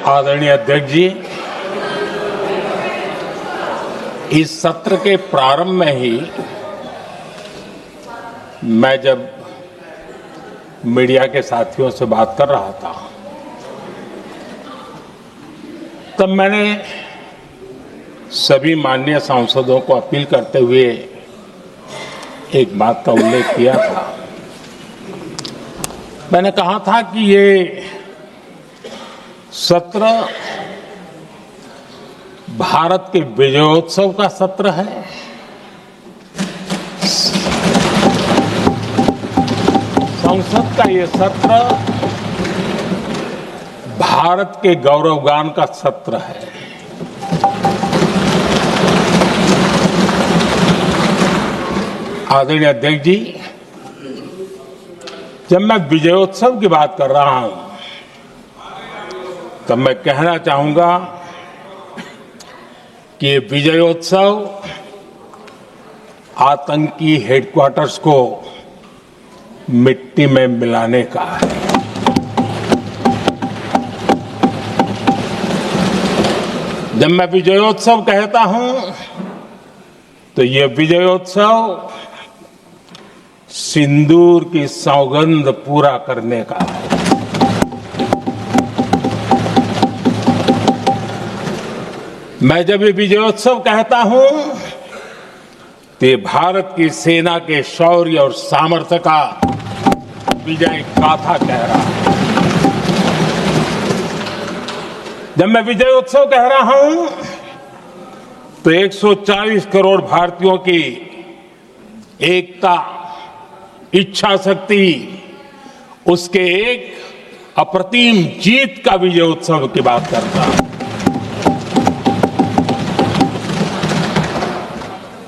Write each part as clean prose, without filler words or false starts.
आदरणीय अध्यक्ष जी, इस सत्र के प्रारंभ में ही मैं जब मीडिया के साथियों से बात कर रहा था तब मैंने सभी माननीय सांसदों को अपील करते हुए एक बात का उल्लेख किया था। मैंने कहा था कि ये सत्र भारत के विजयोत्सव का सत्र है। संसद का ये सत्र भारत के गौरवगान का सत्र है। आदरणीय अध्यक्ष जी, जब मैं विजयोत्सव की बात कर रहा हूं तब मैं कहना चाहूंगा कि ये विजयोत्सव आतंकी हेडक्वार्टर्स को मिट्टी में मिलाने का है। जब मैं विजयोत्सव कहता हूं तो ये विजयोत्सव सिंदूर की सौगंध पूरा करने का है। मैं जब ये विजयोत्सव कहता हूं तो ये भारत की सेना के शौर्य और सामर्थ्य का विजय गाथा कह रहा है। जब मैं विजयोत्सव कह रहा हूं तो 140 करोड़ भारतीयों की एकता, इच्छा शक्ति, उसके एक अप्रतिम जीत का विजयोत्सव की बात करता हूं।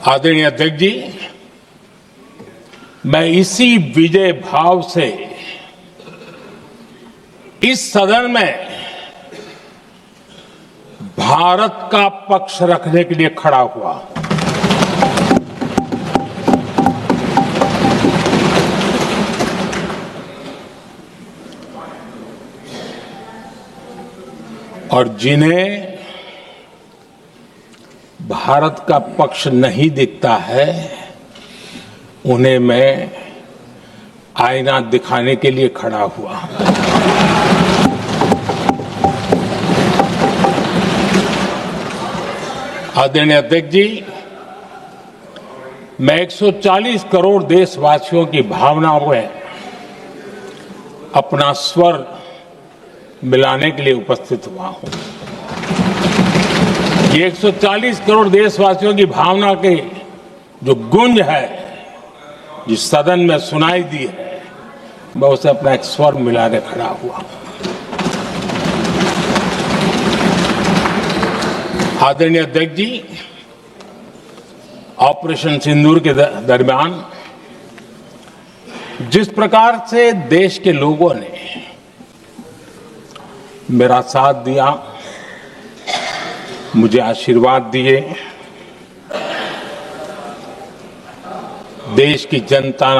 आदरणीय अध्यक्ष जी, मैं इसी विजय भाव से इस सदन में भारत का पक्ष रखने के लिए खड़ा हुआ। और जिन्हें भारत का पक्ष नहीं दिखता है उन्हें मैं आईना दिखाने के लिए खड़ा हुआ। आदरणीय अध्यक्ष जी, मैं 140 करोड़ देशवासियों की भावनाओं में अपना स्वर मिलाने के लिए उपस्थित हुआ हूं। ये 140 करोड़ देशवासियों की भावना के जो गूंज है, जिस सदन में सुनाई दी है, मैं उसे अपना एक स्वर मिलाने खड़ा हुआ। आदरणीय अध्यक्ष जी, ऑपरेशन सिंदूर के दरमियान जिस प्रकार से देश के लोगों ने मेरा साथ दिया, मुझे आशीर्वाद दिए, देश की जनता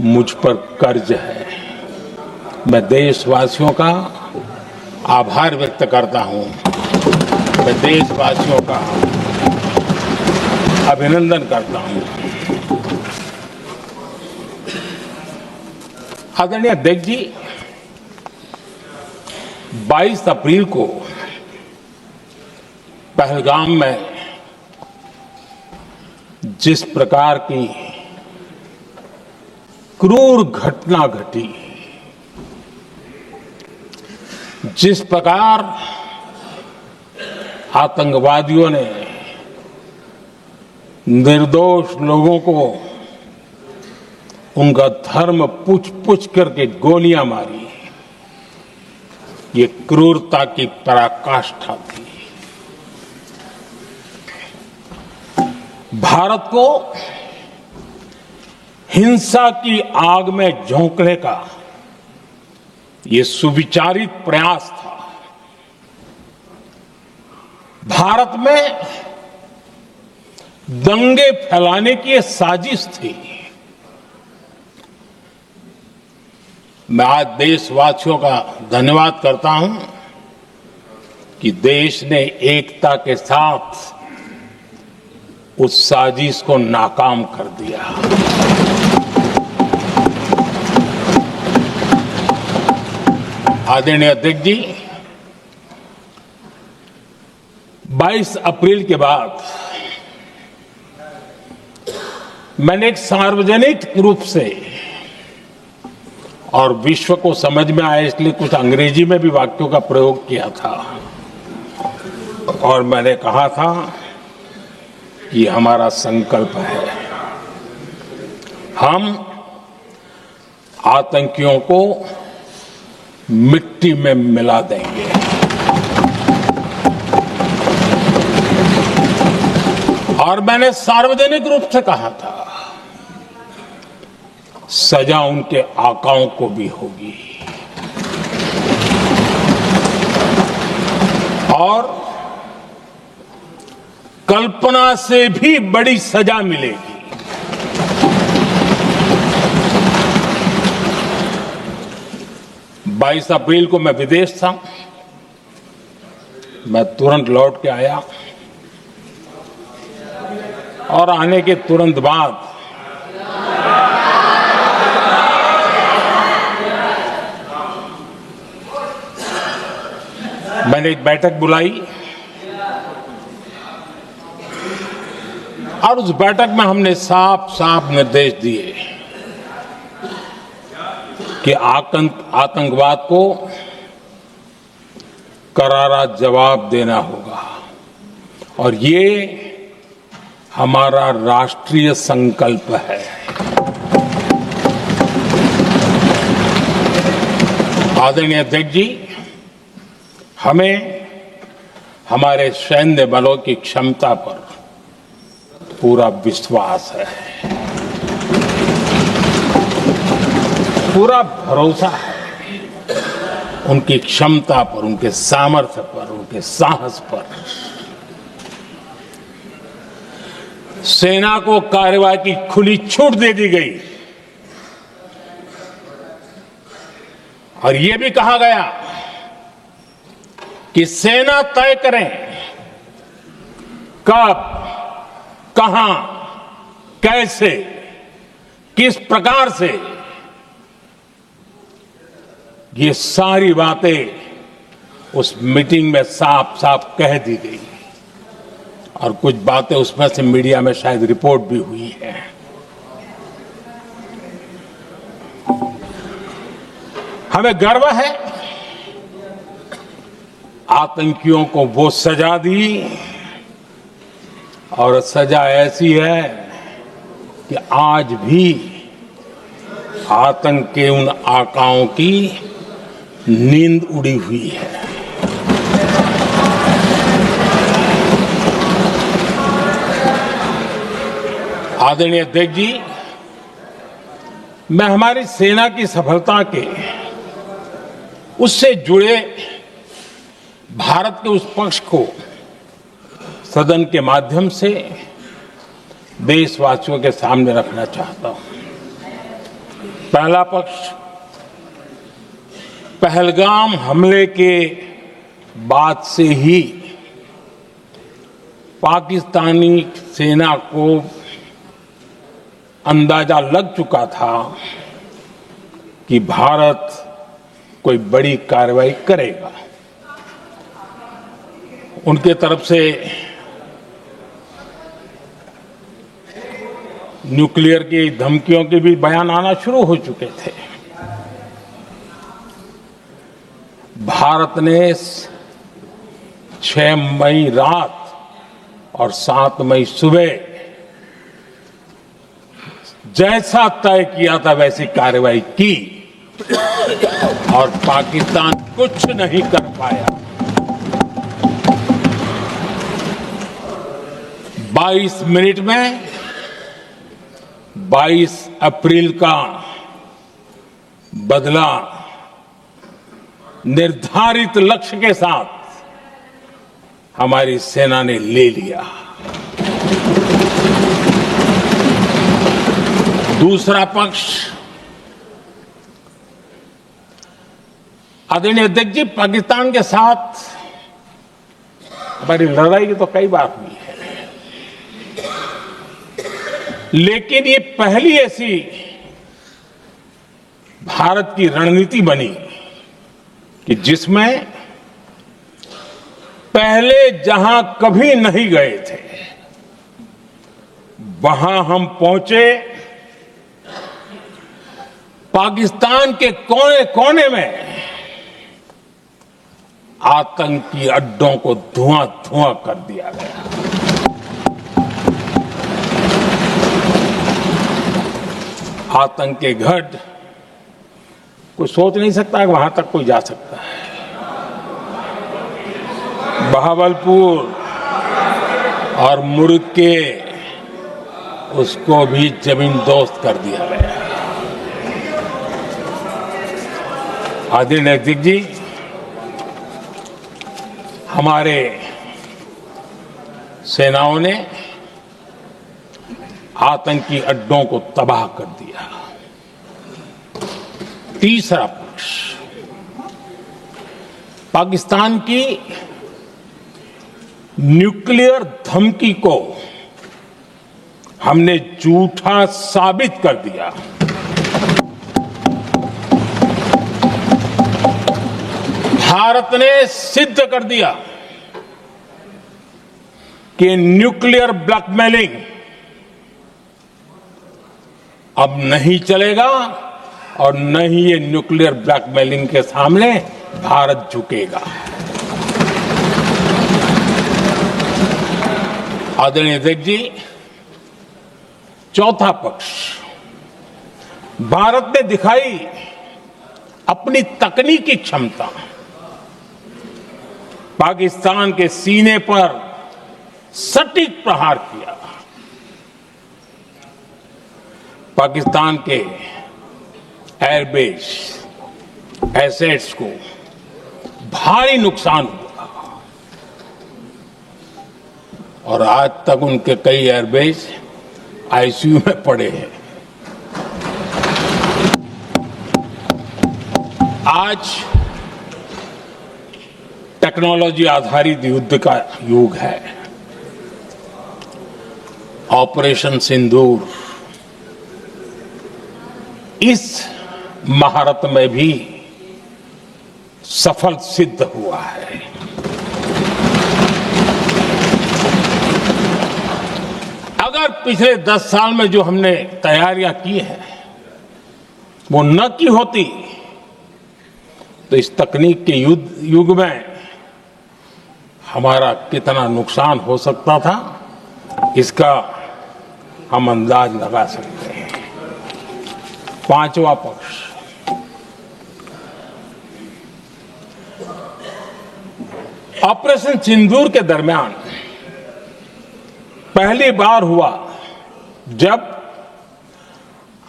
मुझ पर कर्ज है। मैं देशवासियों का आभार व्यक्त करता हूं। मैं देशवासियों का अभिनंदन करता हूं। आदरणीय अध्यक्ष जी, 22 अप्रैल को पहलगाम में जिस प्रकार की क्रूर घटना घटी, जिस प्रकार आतंकवादियों ने निर्दोष लोगों को उनका धर्म पूछ पूछ करके गोलियां मारी, ये क्रूरता की पराकाष्ठा थी। भारत को हिंसा की आग में झोंकने का ये सुविचारित प्रयास था। भारत में दंगे फैलाने की ये साजिश थी। मैं आज देशवासियों का धन्यवाद करता हूं कि देश ने एकता के साथ उस साजिश को नाकाम कर दिया। आदरणीय अध्यक्ष जी, 22 अप्रैल के बाद मैंने एक सार्वजनिक रूप से और विश्व को समझ में आए इसलिए कुछ अंग्रेजी में भी वाक्यों का प्रयोग किया था और मैंने कहा था कि हमारा संकल्प है, हम आतंकियों को मिट्टी में मिला देंगे। और मैंने सार्वजनिक रूप से कहा था, सजा उनके आकाओं को भी होगी और कल्पना से भी बड़ी सजा मिलेगी। बाईस अप्रैल को मैं विदेश था, मैं तुरंत लौट के आया और आने के तुरंत बाद मैंने एक बैठक बुलाई और उस बैठक में हमने साफ साफ निर्देश दिए कि आतंकवाद को करारा जवाब देना होगा और ये हमारा राष्ट्रीय संकल्प है। आदरणीय अध्यक्ष जी, हमें हमारे सैन्य बलों की क्षमता पर पूरा विश्वास है, पूरा भरोसा है उनकी क्षमता पर, उनके सामर्थ्य पर, उनके साहस पर। सेना को कार्रवाई की खुली छूट दे दी गई और यह भी कहा गया कि सेना तय करें कब, कहां, कैसे, किस प्रकार से। ये सारी बातें उस मीटिंग में साफ साफ कह दी गई और कुछ बातें उसमें से मीडिया में शायद रिपोर्ट भी हुई है। हमें गर्व है, आतंकियों को वो सजा दी और सजा ऐसी है कि आज भी आतंक के उन आकाओं की नींद उड़ी हुई है। आदरणीय अध्यक्ष जी, मैं हमारी सेना की सफलता के उससे जुड़े भारत के उस पक्ष को सदन के माध्यम से देशवासियों के सामने रखना चाहता हूं। पहला पक्ष, पहलगाम हमले के बाद से ही पाकिस्तानी सेना को अंदाजा लग चुका था कि भारत कोई बड़ी कार्रवाई करेगा। उनके तरफ से न्यूक्लियर की धमकियों के भी बयान आना शुरू हो चुके थे। भारत ने 6 मई रात और 7 मई सुबह जैसा तय किया था वैसी कार्रवाई की और पाकिस्तान कुछ नहीं कर पाया। 22 मिनट में 22 अप्रैल का बदला निर्धारित लक्ष्य के साथ हमारी सेना ने ले लिया। दूसरा पक्ष, आदरणीय अध्यक्ष जी, पाकिस्तान के साथ हमारी लड़ाई तो कई बार हुई है, लेकिन ये पहली ऐसी भारत की रणनीति बनी कि जिसमें पहले जहां कभी नहीं गए थे वहां हम पहुंचे, पाकिस्तान के कोने कोने में आतंकी अड्डों को धुआं धुआं कर दिया गया। आतंक के गढ़ कोई सोच नहीं सकता कि वहां तक कोई जा सकता है। बहावलपुर और मुर्गे उसको भी जमीन दोस्त कर दिया गया। आदरणीय अध्यक्ष जी, हमारे सेनाओं ने आतंकी अड्डों को तबाह कर दिया। तीसरा पक्ष, पाकिस्तान की न्यूक्लियर धमकी को हमने झूठा साबित कर दिया। भारत ने सिद्ध कर दिया कि न्यूक्लियर ब्लैकमेलिंग अब नहीं चलेगा और न ही ये न्यूक्लियर ब्लैकमेलिंग के सामने भारत झुकेगा। आदरणीय अध्यक्ष जी, चौथा पक्ष, भारत ने दिखाई अपनी तकनीकी क्षमता। पाकिस्तान के सीने पर सटीक प्रहार किया। पाकिस्तान के एयरबेस एसेट्स को भारी नुकसान हुआ और आज तक उनके कई एयरबेस आईसीयू में पड़े हैं। आज टेक्नोलॉजी आधारित युद्ध का युग है। ऑपरेशन सिंदूर इस महारत में भी सफल सिद्ध हुआ है। अगर पिछले 10 साल में जो हमने तैयारियां की हैं वो न की होती तो इस तकनीक के युग में हमारा कितना नुकसान हो सकता था, इसका हम अंदाज लगा सकते हैं। पांचवा पक्ष, ऑपरेशन सिंदूर के दरमियान पहली बार हुआ जब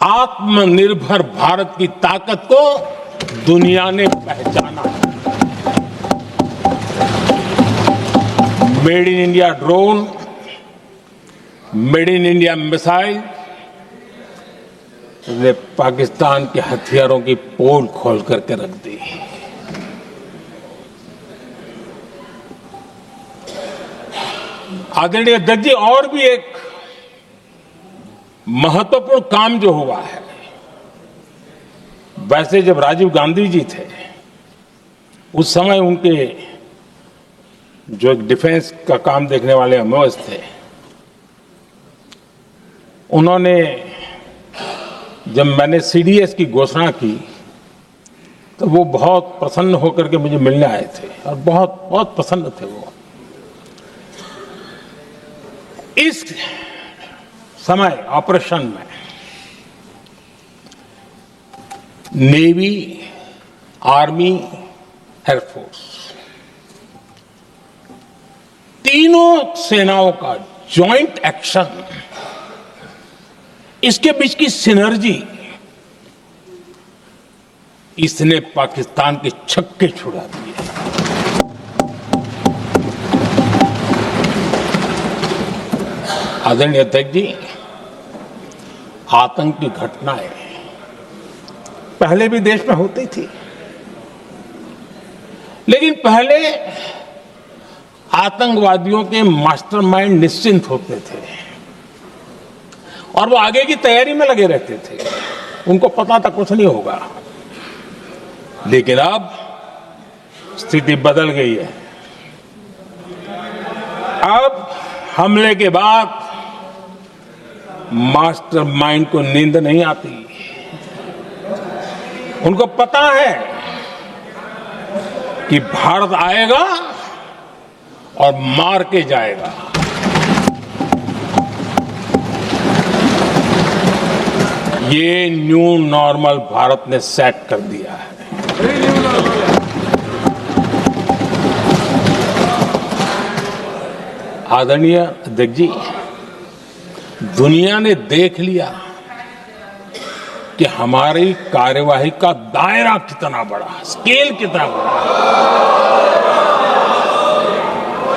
आत्मनिर्भर भारत की ताकत को दुनिया ने पहचाना। Made in India drone, made in India missile ने पाकिस्तान के हथियारों की पोल खोल करके रख दी। आदरणीय अध्यक्ष जी, और भी एक महत्वपूर्ण काम जो हुआ है, वैसे जब राजीव गांधी जी थे उस समय उनके जो डिफेंस का काम देखने वाले अमोस थे, उन्होंने जब मैंने सीडीएस की घोषणा की तो वो बहुत प्रसन्न होकर के मुझे मिलने आए थे और बहुत बहुत प्रसन्न थे वो। इस समय ऑपरेशन में नेवी, आर्मी, एयरफोर्स तीनों सेनाओं का जॉइंट एक्शन, इसके बीच की सिनर्जी, इसने पाकिस्तान के छक्के छुड़ा दिए। आदरणीय अध्यक्ष जी, आतंक की घटनाएं पहले भी देश में होती थी, लेकिन पहले आतंकवादियों के मास्टरमाइंड निश्चिंत होते थे और वो आगे की तैयारी में लगे रहते थे। उनको पता था कुछ नहीं होगा। लेकिन अब स्थिति बदल गई है। अब हमले के बाद मास्टरमाइंड को नींद नहीं आती। उनको पता है कि भारत आएगा और मार के जाएगा। ये न्यू नॉर्मल भारत ने सेट कर दिया है। आदरणीय अध्यक्ष जी, दुनिया ने देख लिया कि हमारी कार्यवाही का दायरा कितना बड़ा, स्केल कितना बड़ा।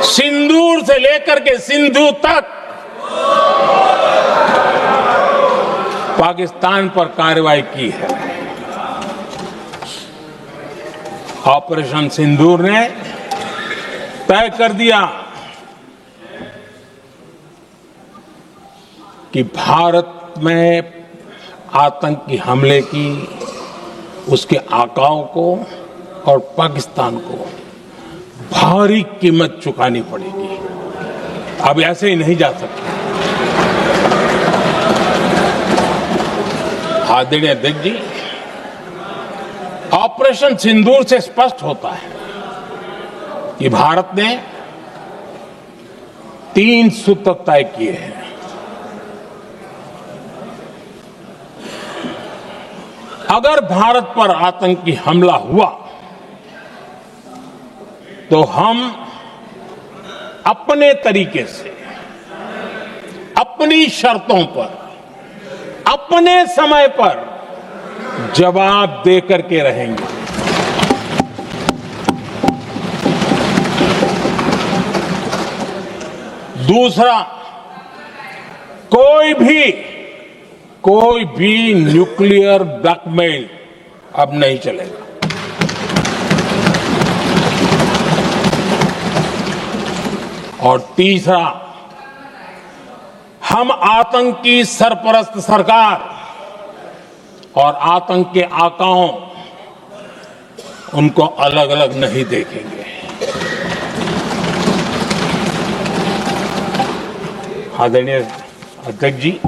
सिंदूर से लेकर के सिंधु तक पाकिस्तान पर कार्रवाई की है। ऑपरेशन सिंदूर ने तय कर दिया कि भारत में आतंकी हमले की उसके आकाओं को और पाकिस्तान को भारी कीमत चुकानी पड़ेगी। अब ऐसे ही नहीं जा सकते। आदरणीय अध्यक्ष जी, ऑपरेशन सिंदूर से स्पष्ट होता है कि भारत ने 3 सूत्र तय किए हैं। अगर भारत पर आतंकी हमला हुआ तो हम अपने तरीके से, अपनी शर्तों पर, अपने समय पर जवाब दे करके रहेंगे। दूसरा, कोई भी न्यूक्लियर ब्लैकमेल अब नहीं चलेगा। और तीसरा, हम आतंक की सरपरस्त सरकार और आतंक के आकाओं उनको अलग अलग नहीं देखेंगे। आदरणीय अध्यक्ष जी,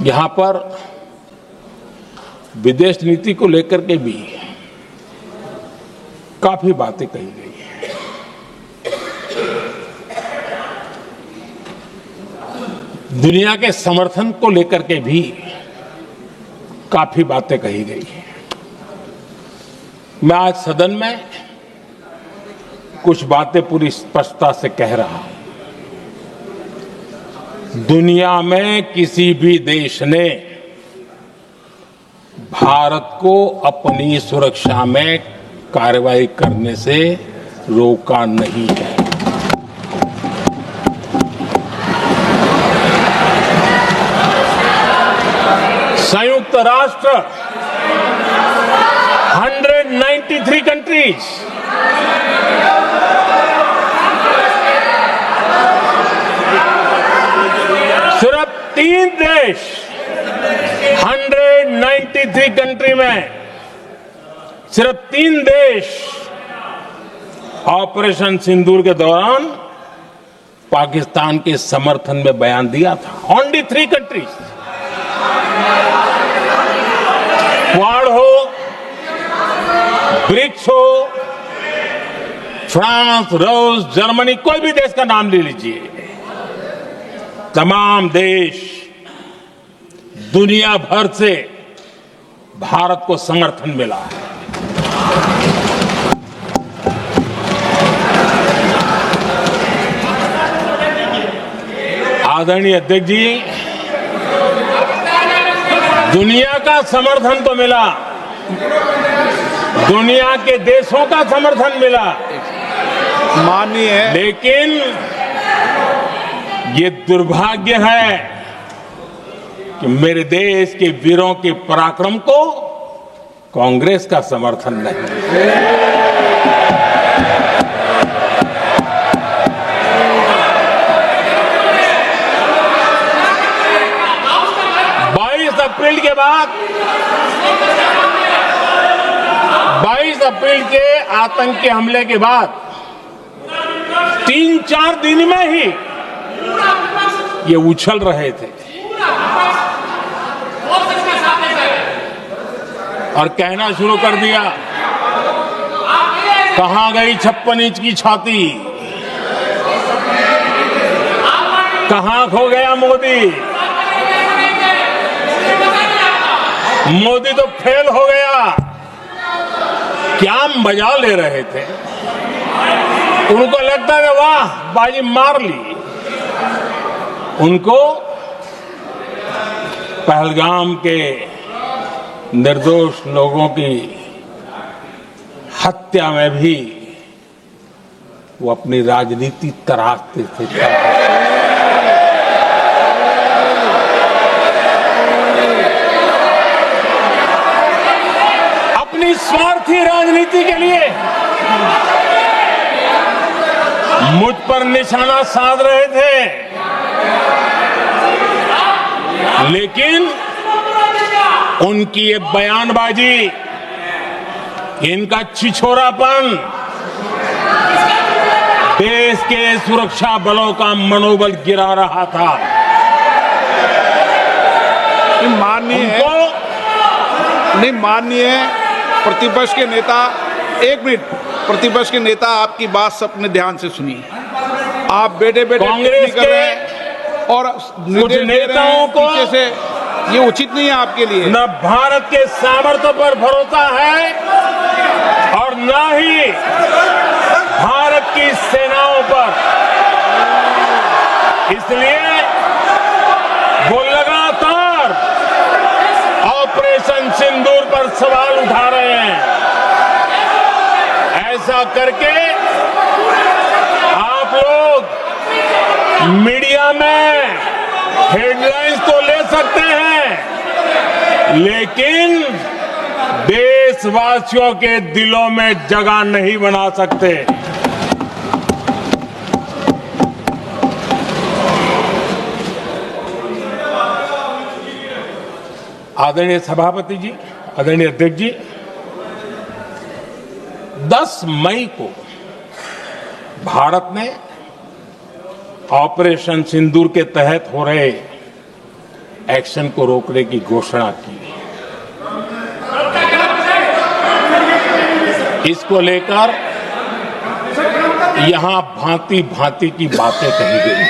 यहां पर विदेश नीति को लेकर के भी काफी बातें कही गई हैं। दुनिया के समर्थन को लेकर के भी काफी बातें कही गई हैं। मैं आज सदन में कुछ बातें पूरी स्पष्टता से कह रहा हूं। दुनिया में किसी भी देश ने भारत को अपनी सुरक्षा में कार्रवाई करने से रोका नहीं है। संयुक्त राष्ट्र 193 कंट्रीज, सिर्फ 3 देश 193 कंट्री में सिर्फ 3 देश ऑपरेशन सिंदूर के दौरान पाकिस्तान के समर्थन में बयान दिया था। Only 3 countries. क्वाड हो, ब्रिक्स हो, फ्रांस, रूस, जर्मनी, कोई भी देश का नाम ले लीजिए, तमाम देश दुनिया भर से भारत को समर्थन मिला है। आदरणीय अध्यक्ष जी, दुनिया का समर्थन तो मिला, दुनिया के देशों का समर्थन मिला, माननीय है, लेकिन ये दुर्भाग्य है कि मेरे देश के वीरों के पराक्रम को कांग्रेस का समर्थन नहीं। 22 अप्रैल के आतंकी हमले के बाद 3-4 दिन में ही ये उछल रहे थे और कहना शुरू कर दिया, कहां गई 56 इंच की छाती, कहां खो गया मोदी, मोदी तो फेल हो गया। क्या मजा ले रहे थे, उनको लगता है वाह बाजी मार ली। उनको पहलगाम के निर्दोष लोगों की हत्या में भी वो अपनी राजनीति तराशते थे। अपनी स्वार्थी राजनीति के लिए मुझ पर निशाना साध रहे थे, लेकिन उनकी ये बयानबाजी, इनका छिछोरापन देश के सुरक्षा बलों का मनोबल गिरा रहा था। माननीय प्रतिपक्ष के नेता, एक मिनट, प्रतिपक्ष के नेता आपकी बात अपने ध्यान से सुनिए। आप बेटे कांग्रेस के और कुछ नेताओं को पीछे से, ये उचित नहीं है आपके लिए। न भारत के सामर्थ्य पर भरोसा है और न ही भारत की सेनाओं पर। इसलिए वो लगातार ऑपरेशन सिंदूर पर सवाल उठा रहे हैं। ऐसा करके आप लोग मीडिया में हेडलाइंस तो ले सकते हैं, लेकिन देशवासियों के दिलों में जगह नहीं बना सकते। आदरणीय सभापति जी, आदरणीय अध्यक्ष जी, 10 मई को भारत ने ऑपरेशन सिंदूर के तहत हो रहे एक्शन को रोकने की घोषणा की। इसको लेकर यहां भांति भांति की बातें कही गई।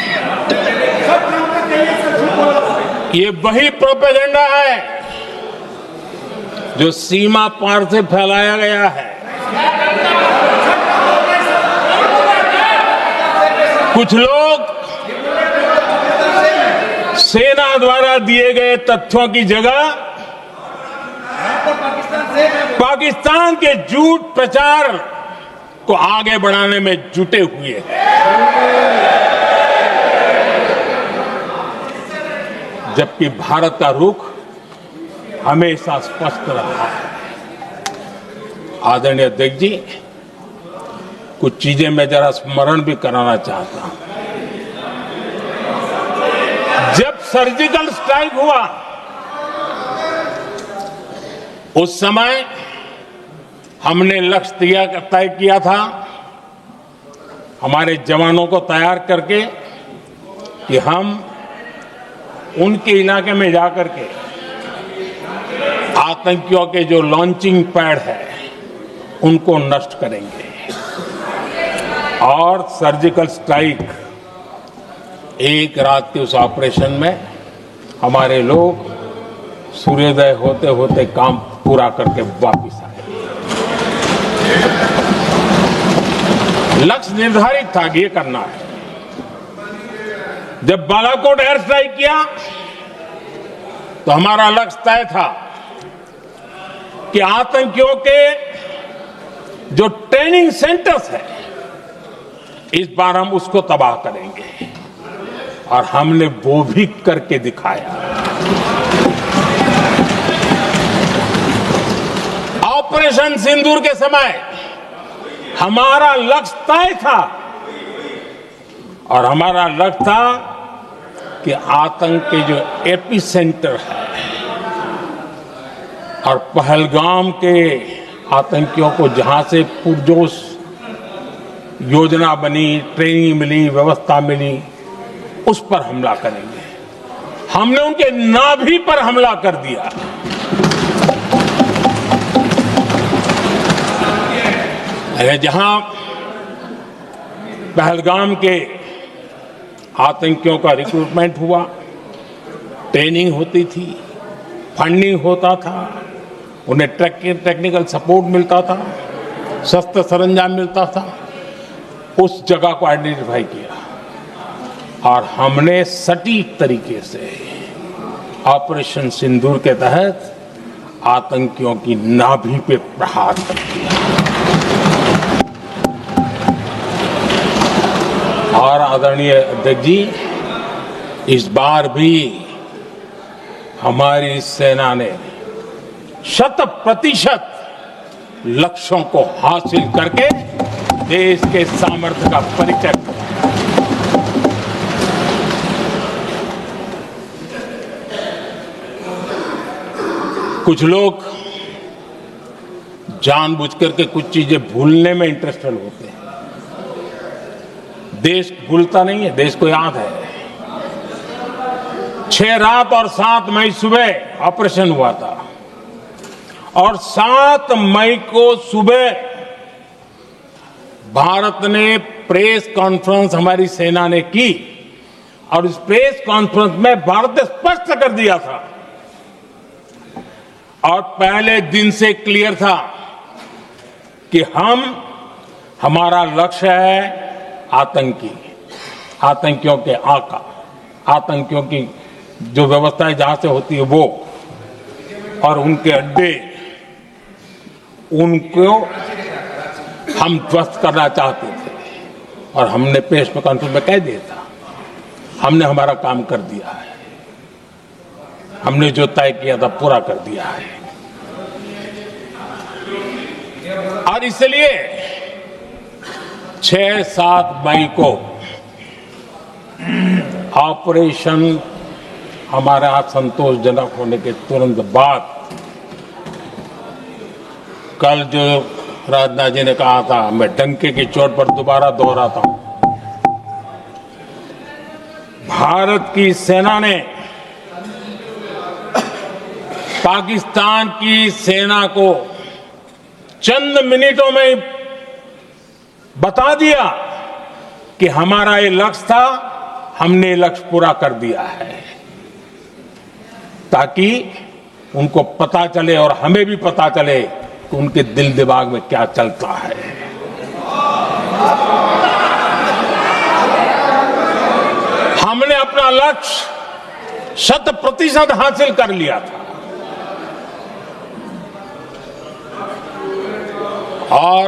ये वही प्रोपेगेंडा है जो सीमा पार से फैलाया गया है। कुछ लोग सेना द्वारा दिए गए तथ्यों की जगह पाकिस्तान के झूठ प्रचार को आगे बढ़ाने में जुटे हुए हैं। जबकि भारत का रुख हमेशा स्पष्ट रहा है। आदरणीय अध्यक्ष जी, कुछ चीजें मैं जरा स्मरण भी कराना चाहता हूं। जब सर्जिकल स्ट्राइक हुआ, उस समय हमने लक्ष्य तय किया था, हमारे जवानों को तैयार करके कि हम उनके इलाके में जाकर के आतंकियों के जो लॉन्चिंग पैड है उनको नष्ट करेंगे। और सर्जिकल स्ट्राइक, एक रात के उस ऑपरेशन में हमारे लोग सूर्योदय होते होते काम पूरा करके वापस आए। लक्ष्य निर्धारित था कि ये करना है। जब बालाकोट एयर स्ट्राइक किया तो हमारा लक्ष्य तय था कि आतंकियों के जो ट्रेनिंग सेंटर्स है, इस बार हम उसको तबाह करेंगे, और हमने वो भी करके दिखाया। ऑपरेशन सिंदूर के समय हमारा लक्ष्य तय था और हमारा लक्ष्य था कि आतंक के जो एपी सेंटर है और पहलगाम के आतंकियों को जहां से पुरजोश योजना बनी, ट्रेनिंग मिली, व्यवस्था मिली, उस पर हमला करेंगे। हमने उनके नाभि पर हमला कर दिया। जहां पहलगाम के आतंकियों का रिक्रूटमेंट हुआ, ट्रेनिंग होती थी, फंडिंग होता था, उन्हें टेक्निकल सपोर्ट मिलता था, शस्त्र सरंजाम मिलता था, उस जगह को आइडेंटिफाई किया और हमने सटीक तरीके से ऑपरेशन सिंदूर के तहत आतंकियों की नाभि पे प्रहार कर दिया। और आदरणीय अध्यक्ष जी, इस बार भी हमारी सेना ने 100% लक्ष्यों को हासिल करके देश के सामर्थ्य का परिचय किया। कुछ लोग जानबूझकर के कुछ चीजें भूलने में इंटरेस्टेड होते हैं। देश भूलता नहीं है, देश को याद है। 6 रात और 7 मई सुबह ऑपरेशन हुआ था और 7 मई को सुबह भारत ने प्रेस कॉन्फ्रेंस हमारी सेना ने की और इस प्रेस कॉन्फ्रेंस में भारत ने स्पष्ट कर दिया था और पहले दिन से क्लियर था कि हमारा लक्ष्य है आतंकियों के आका, आतंकियों की जो व्यवस्थाएं जहां से होती है वो और उनके अड्डे, उनको हम ध्वस्त करना चाहते थे और हमने प्रेस कॉन्फ्रेंस में कह दिया था, हमने हमारा काम कर दिया है, हमने जो तय किया था पूरा कर दिया है। और इसलिए 6-7 मई को ऑपरेशन हमारा संतोषजनक होने के तुरंत बाद कल जो राजनाथ जी ने कहा था, मैं डंके की चोट पर दोबारा दोहराता हूं, भारत की सेना ने पाकिस्तान की सेना को चंद मिनटों में बता दिया कि हमारा ये लक्ष्य था, हमने लक्ष्य पूरा कर दिया है, ताकि उनको पता चले और हमें भी पता चले कि उनके दिल दिमाग में क्या चलता है। हमने अपना लक्ष्य 100% हासिल कर लिया था और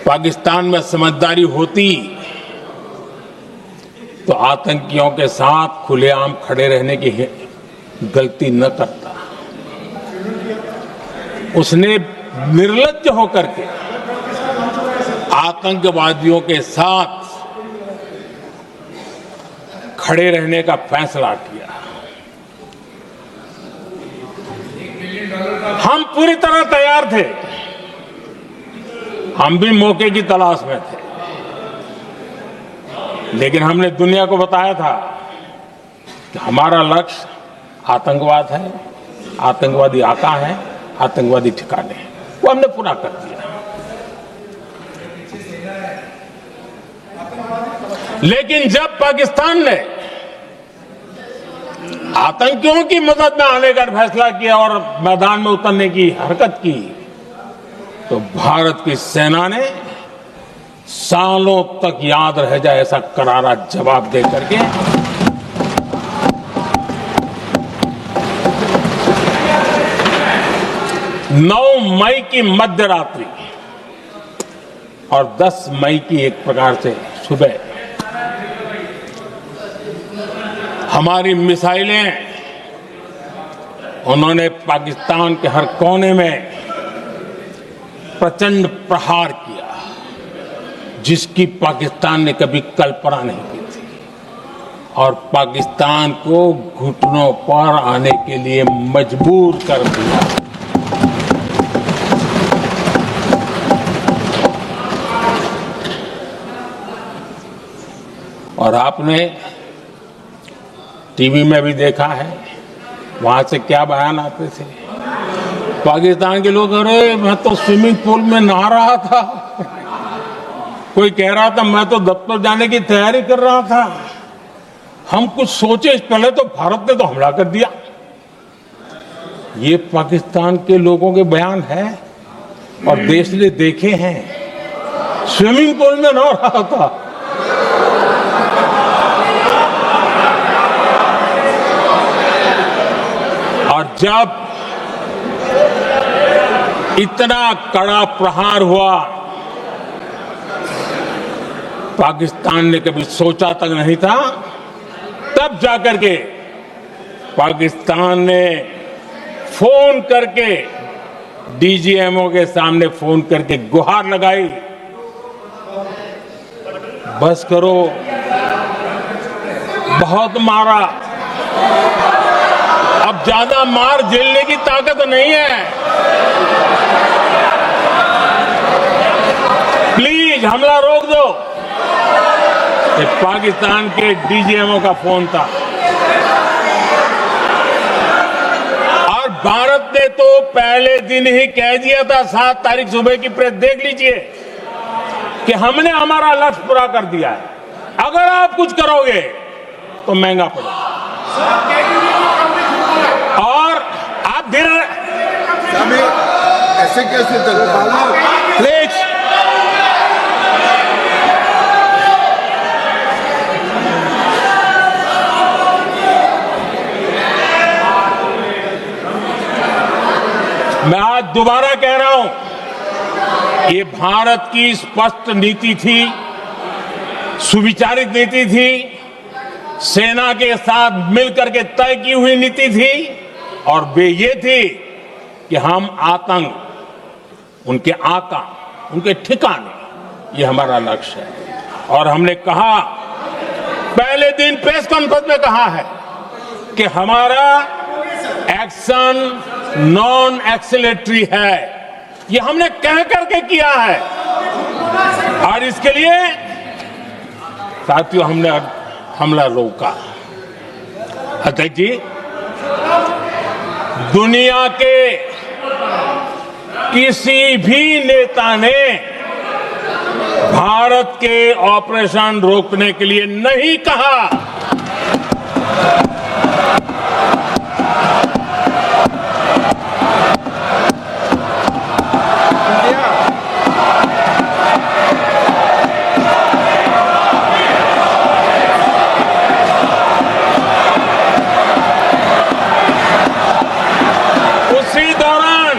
पाकिस्तान में समझदारी होती तो आतंकियों के साथ खुलेआम खड़े रहने की गलती न करता। उसने निर्लज्ज होकर के आतंकवादियों के साथ खड़े रहने का फैसला किया। हम पूरी तरह तैयार थे, हम भी मौके की तलाश में थे, लेकिन हमने दुनिया को बताया था कि हमारा लक्ष्य आतंकवाद है, आतंकवादी आका है, आतंकवादी ठिकाने हैं, वो हमने पूरा कर दिया। लेकिन जब पाकिस्तान ने आतंकियों की मदद में आने का फैसला किया और मैदान में उतरने की हरकत की, तो भारत की सेना ने सालों तक याद रह जाए ऐसा करारा जवाब दे करके 9 मई की मध्य रात्रि और 10 मई की एक प्रकार से सुबह हमारी मिसाइलें उन्होंने पाकिस्तान के हर कोने में प्रचंड प्रहार किया, जिसकी पाकिस्तान ने कभी कल्पना नहीं की थी, और पाकिस्तान को घुटनों पर आने के लिए मजबूर कर दिया। और आपने टीवी में भी देखा है, वहां से क्या बयान आते थे। पाकिस्तान के लोग, अरे मैं तो स्विमिंग पूल में नहा रहा था, कोई कह रहा था मैं तो दफ्तर जाने की तैयारी कर रहा था, हम कुछ सोचे इस पहले तो भारत ने तो हमला कर दिया। ये पाकिस्तान के लोगों के बयान है और देश ने देखे हैं। स्विमिंग पूल में नहा रहा था। और जब इतना कड़ा प्रहार हुआ, पाकिस्तान ने कभी सोचा तक नहीं था, तब जाकर के पाकिस्तान ने फोन करके डीजीएमओ के सामने फोन करके गुहार लगाई, बस करो, बहुत मारा, अब ज्यादा मार झेलने की ताकत नहीं है, प्लीज हमला रोक दो। ये पाकिस्तान के डीजीएमओ का फोन था। और भारत ने तो पहले दिन ही कह दिया था, 7 तारीख सुबह की प्रेस देख लीजिए, कि हमने हमारा लक्ष्य पूरा कर दिया है, अगर आप कुछ करोगे तो महंगा पड़ेगा। और आप धीरे ऐसे कैसे चलता है? प्लीज मैं आज दोबारा कह रहा हूं, ये भारत की स्पष्ट नीति थी, सुविचारित नीति थी, सेना के साथ मिलकर के तय की हुई नीति थी, और वे ये थी कि हम आतंक, उनके आका, उनके ठिकाने, ये हमारा लक्ष्य है। और हमने कहा, पहले दिन प्रेस कॉन्फ्रेंस में कहा है कि हमारा एक्शन नॉन एक्सेलेटरी है, ये हमने कह करके किया है। और इसके लिए साथियों हमने हमला रोका। अध्यक्ष जी, दुनिया के किसी भी नेता ने भारत के ऑपरेशन रोकने के लिए नहीं कहा। उसी दौरान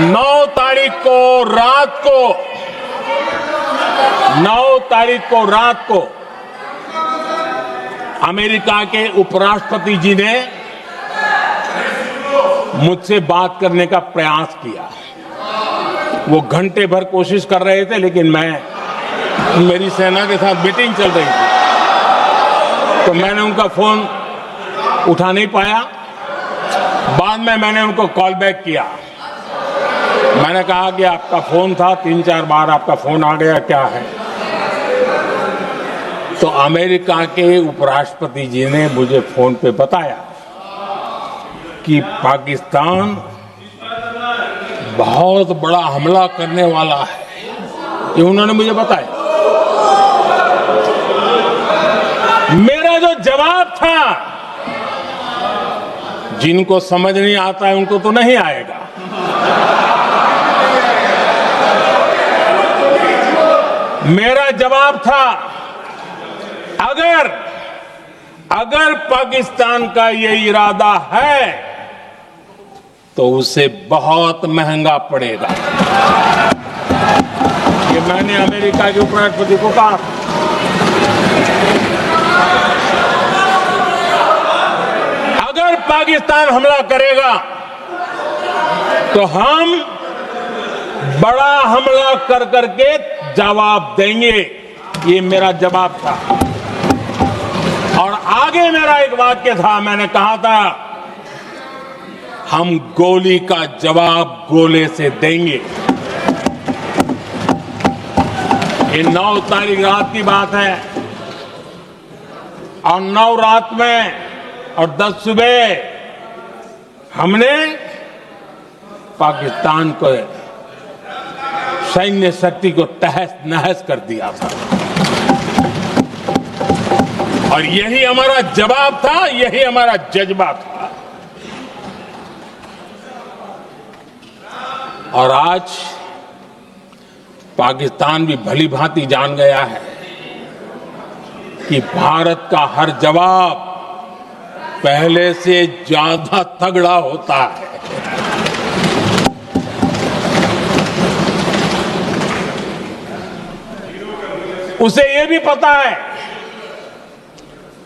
9 तारीख को रात को अमेरिका के उपराष्ट्रपति जी ने मुझसे बात करने का प्रयास किया। वो घंटे भर कोशिश कर रहे थे, लेकिन मेरी सेना के साथ मीटिंग चल रही थी, तो मैंने उनका फोन उठा नहीं पाया। बाद में मैंने उनको कॉल बैक किया। मैंने कहा कि आपका फोन था, 3-4 बार आपका फोन आ गया, क्या है? तो अमेरिका के उपराष्ट्रपति जी ने मुझे फोन पे बताया कि पाकिस्तान बहुत बड़ा हमला करने वाला है, ये उन्होंने मुझे बताया। मेरा जो जवाब था, जिनको समझ नहीं आता है उनको तो नहीं आएगा, मेरा जवाब था, अगर पाकिस्तान का ये इरादा है तो उसे बहुत महंगा पड़ेगा। ये मैंने अमेरिका के उपराष्ट्रपति को कहा। पाकिस्तान हमला करेगा तो हम बड़ा हमला कर करके जवाब देंगे। ये मेरा जवाब था। और आगे मेरा एक वाक्य था, मैंने कहा था हम गोली का जवाब गोले से देंगे। ये 9 तारीख रात की बात है और 9 रात में और 10 सुबह हमने पाकिस्तान को सैन्य शक्ति को तहस नहस कर दिया था। और यही हमारा जवाब था, यही हमारा जज्बा था। और आज पाकिस्तान भी भली भांति जान गया है कि भारत का हर जवाब पहले से ज्यादा तगड़ा होता है। उसे यह भी पता है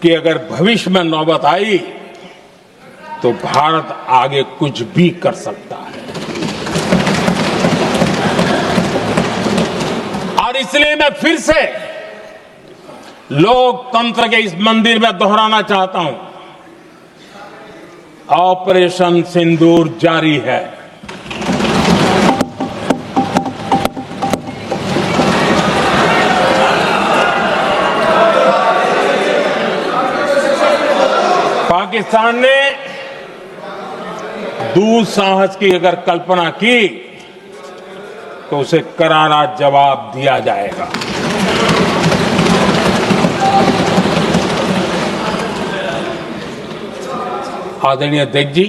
कि अगर भविष्य में नौबत आई तो भारत आगे कुछ भी कर सकता है। और इसलिए मैं फिर से लोकतंत्र के इस मंदिर में दोहराना चाहता हूं, ऑपरेशन सिंदूर जारी है। पाकिस्तान ने दुस्साहस की अगर कल्पना की तो उसे करारा जवाब दिया जाएगा। आदरणीय अध्यक्ष जी,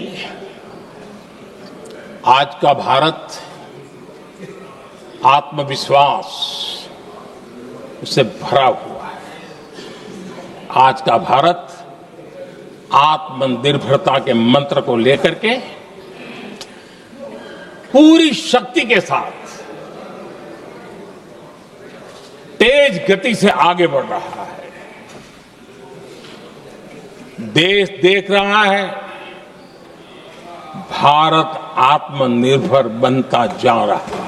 आज का भारत आत्मविश्वास से भरा हुआ है। आज का भारत आत्मनिर्भरता के मंत्र को लेकर के पूरी शक्ति के साथ तेज गति से आगे बढ़ रहा है। देश देख रहा है भारत आत्मनिर्भर बनता जा रहा है।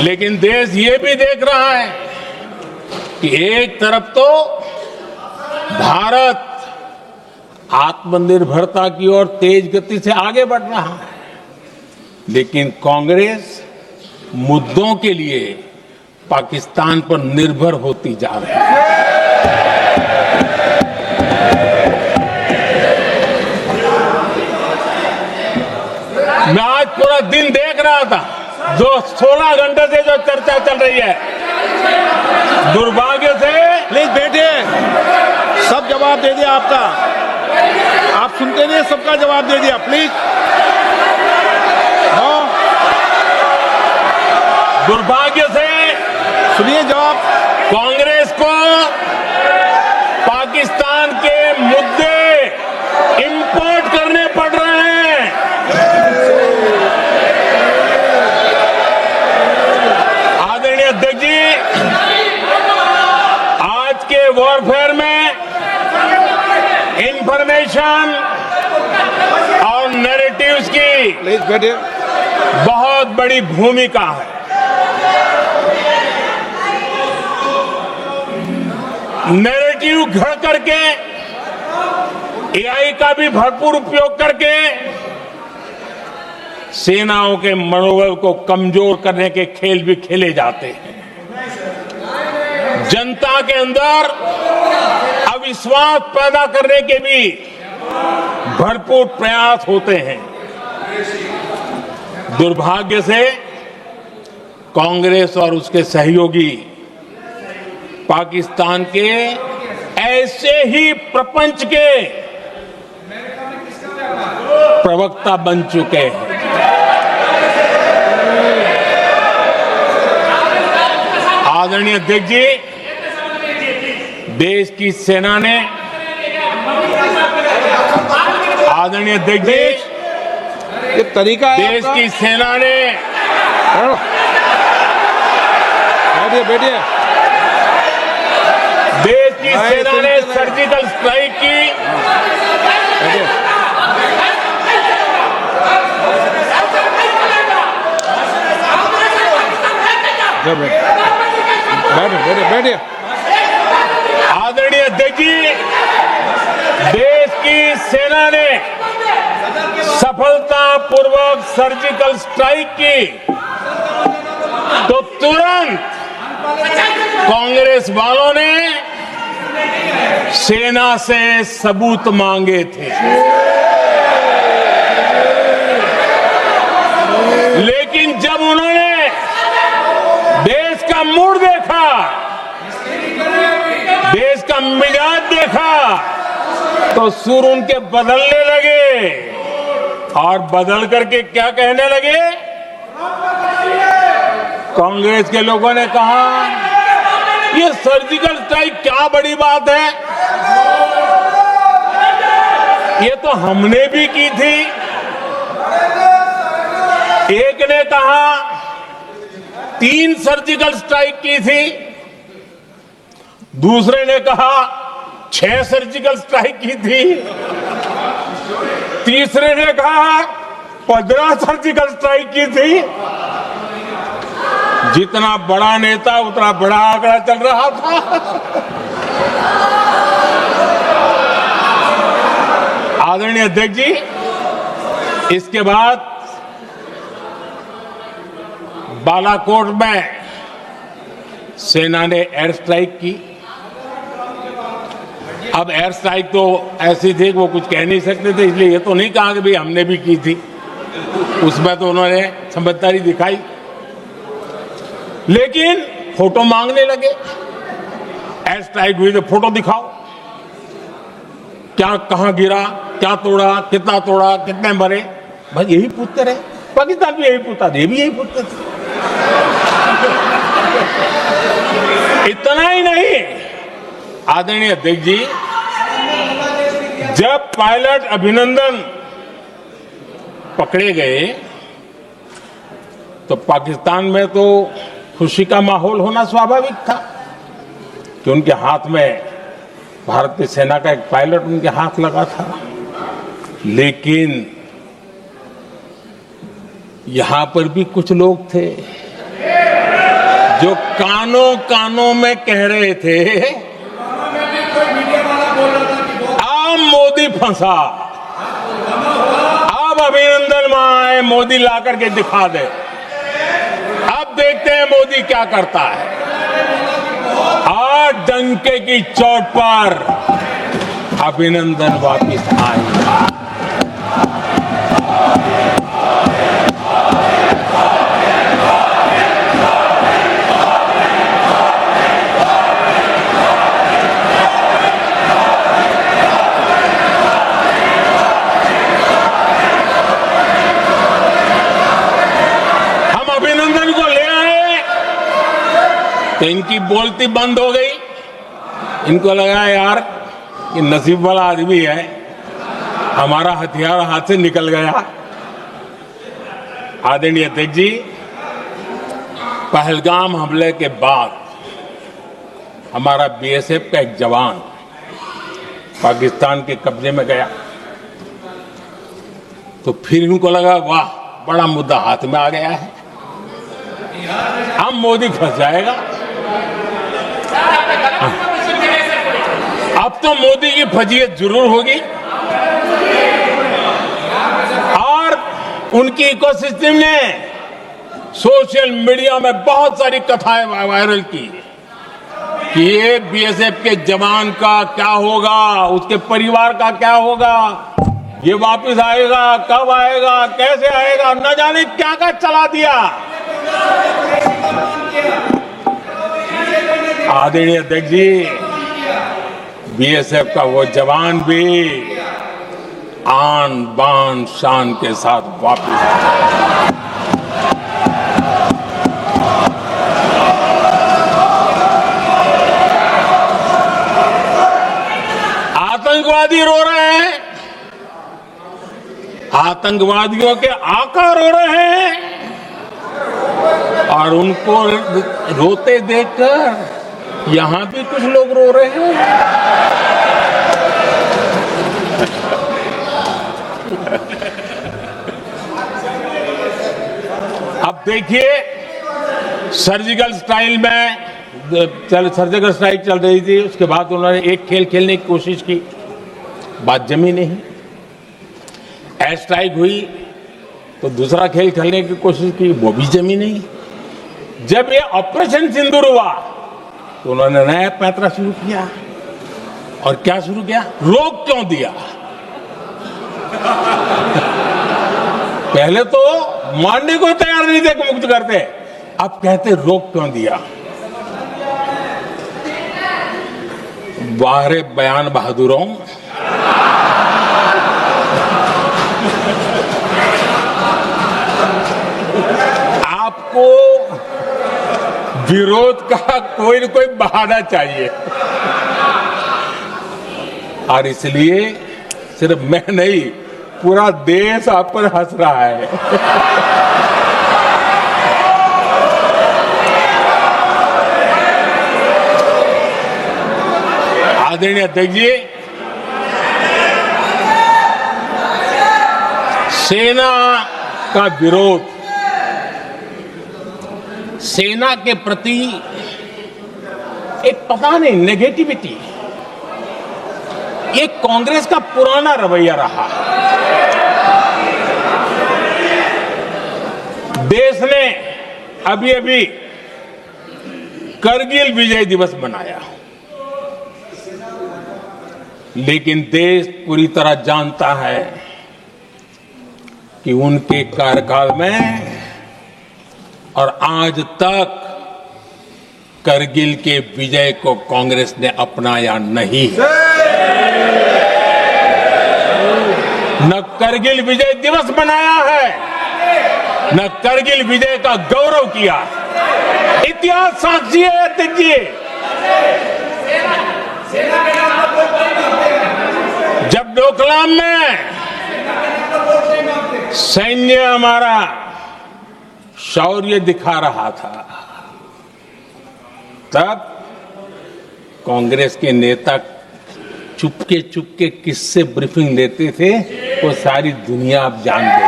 लेकिन देश ये भी देख रहा है कि एक तरफ तो भारत आत्मनिर्भरता की ओर तेज गति से आगे बढ़ रहा है, लेकिन कांग्रेस मुद्दों के लिए पाकिस्तान पर निर्भर होती जा रही है। मैं आज पूरा दिन देख रहा था, जो 16 घंटे से जो चर्चा चल रही है, दुर्भाग्य से। प्लीज बैठिए, सब जवाब दे दिया आपका। आप सुनते नहीं, सबका जवाब दे दिया। प्लीज दुर्भाग्य से सुनिए जवाब। कांग्रेस को पाकिस्तान के मुद्दे इंपोर्ट करने पड़ रहे हैं। आदरणीय अध्यक्ष जी, आज के वॉरफेयर में इंफॉर्मेशन और नैरेटिव्स की प्लीज बैठिए। बहुत बड़ी भूमिका है। नैरेटिव घड़ करके, एआई का भी भरपूर उपयोग करके सेनाओं के मनोबल को कमजोर करने के खेल भी खेले जाते हैं। जनता के अंदर अविश्वास पैदा करने के भी भरपूर प्रयास होते हैं। दुर्भाग्य से कांग्रेस और उसके सहयोगी पाकिस्तान के ऐसे ही प्रपंच के प्रवक्ता बन चुके हैं। आदरणीय अध्यक्ष जी, देश की सेना ने, आदरणीय अध्यक्ष जी, ये तरीका है देश आपका? की सेना ने, बैठिए बैठिए। देश की सेना ने सर्जिकल स्ट्राइक की, बैठिए। आदरणीय अध्यक्ष जी, देश की सेना ने सफलतापूर्वक सर्जिकल स्ट्राइक की तो तुरंत कांग्रेस वालों ने सेना से सबूत मांगे थे, लेकिन जब उन्होंने देश का मूड देखा, देश का मिजाज देखा, तो सुर उनके बदलने लगे और बदल करके क्या कहने लगे। कांग्रेस के लोगों ने कहा, ये सर्जिकल स्ट्राइक क्या बड़ी बात है, ये तो हमने भी की थी। एक ने कहा 3 सर्जिकल स्ट्राइक की थी, दूसरे ने कहा 6 सर्जिकल स्ट्राइक की थी, तीसरे ने कहा 15 सर्जिकल स्ट्राइक की थी। जितना बड़ा नेता उतना बड़ा आंकड़ा चल रहा था। आदरणीय अध्यक्ष जी, इसके बाद बालाकोट में सेना ने एयर स्ट्राइक की। अब एयर स्ट्राइक तो ऐसी थी कि वो कुछ कह नहीं सकते थे, इसलिए ये तो नहीं कहा कि भाई हमने भी की थी, उसमें तो उन्होंने समझदारी दिखाई, लेकिन फोटो मांगने लगे। एयर स्ट्राइक हुई तो फोटो दिखाओ, क्या कहां गिरा, क्या तोड़ा, कितने मरे, बस यही पूछते रहे। पाकिस्तान भी यही पूछता था, ये भी यही पूछते थे। इतना ही नहीं, आदरणीय अध्यक्ष जी, जब पायलट अभिनंदन पकड़े गए तो पाकिस्तान में तो खुशी का माहौल होना स्वाभाविक था कि उनके हाथ में भारतीय सेना का एक पायलट उनके हाथ लगा था। लेकिन यहां पर भी कुछ लोग थे जो कानों कानों में कह रहे थे, अब मोदी फंसा, अब अभिनंदन वहां आए, मोदी ला करके दिखा दे, अब देखते हैं मोदी क्या करता है। आज डंके की चोट पर अभिनंदन वापिस आए। तो इनकी बोलती बंद हो गई। इनको लगा यार कि नसीब वाला आदमी है, हमारा हथियार हाथ से निकल गया। आदरणीय अध्यक्ष जी, पहलगाम हमले के बाद हमारा बीएसएफ का एक जवान पाकिस्तान के कब्जे में गया, तो फिर इनको लगा वाह बड़ा मुद्दा हाथ में आ गया है, अब मोदी फंस जाएगा। अब तो मोदी की फजीयत जरूर होगी। और उनकी इकोसिस्टम ने सोशल मीडिया में बहुत सारी कथाएं वायरल की कि ये बीएसएफ के जवान का क्या होगा, उसके परिवार का क्या होगा, ये वापस आएगा, कब आएगा, कैसे आएगा, न जाने क्या क्या चला दिया। आदरणीय अध्यक्ष जी, बीएसएफ का वो जवान भी आन बान शान के साथ वापस आया। आतंकवादी रो रहे हैं, आतंकवादियों के आका रो रहे हैं, और उनको रोते देखकर यहां भी कुछ लोग रो रहे हैं। अब देखिए, सर्जिकल स्ट्राइक चल रही थी, उसके बाद उन्होंने एक खेल खेलने की कोशिश की, बात जमी नहीं। एयर स्ट्राइक हुई तो दूसरा खेल खेलने की कोशिश की, वो भी जमी नहीं। जब ये ऑपरेशन सिंदूर हुआ तो उन्होंने नया पैंतरा शुरू किया। और क्या शुरू किया? रोक क्यों दिया? पहले तो मानने को तैयार नहीं थे कि मुक्त करते, अब कहते रोक क्यों दिया? बाहरे बयान बहादुरों, आपको विरोध का कोई न कोई बहाना चाहिए। और इसलिए सिर्फ मैं नहीं, पूरा देश आप पर हंस रहा है। आदरणीय अध्यक्ष जी, सेना का विरोध, सेना के प्रति एक पता नहीं नेगेटिविटी, ये कांग्रेस का पुराना रवैया रहा। देश ने अभी अभी करगिल विजय दिवस मनाया, लेकिन देश पूरी तरह जानता है कि उनके कार्यकाल में और आज तक करगिल के विजय को कांग्रेस ने अपनाया नहीं। न करगिल विजय दिवस मनाया है, न करगिल विजय का गौरव किया। इतिहास साक्षी है अध्यक्ष जी। जब डोकलाम में सैन्य हमारा शौर्य दिखा रहा था, तब कांग्रेस के नेता चुपके चुपके किससे ब्रीफिंग लेते थे, वो सारी दुनिया अब जान गई।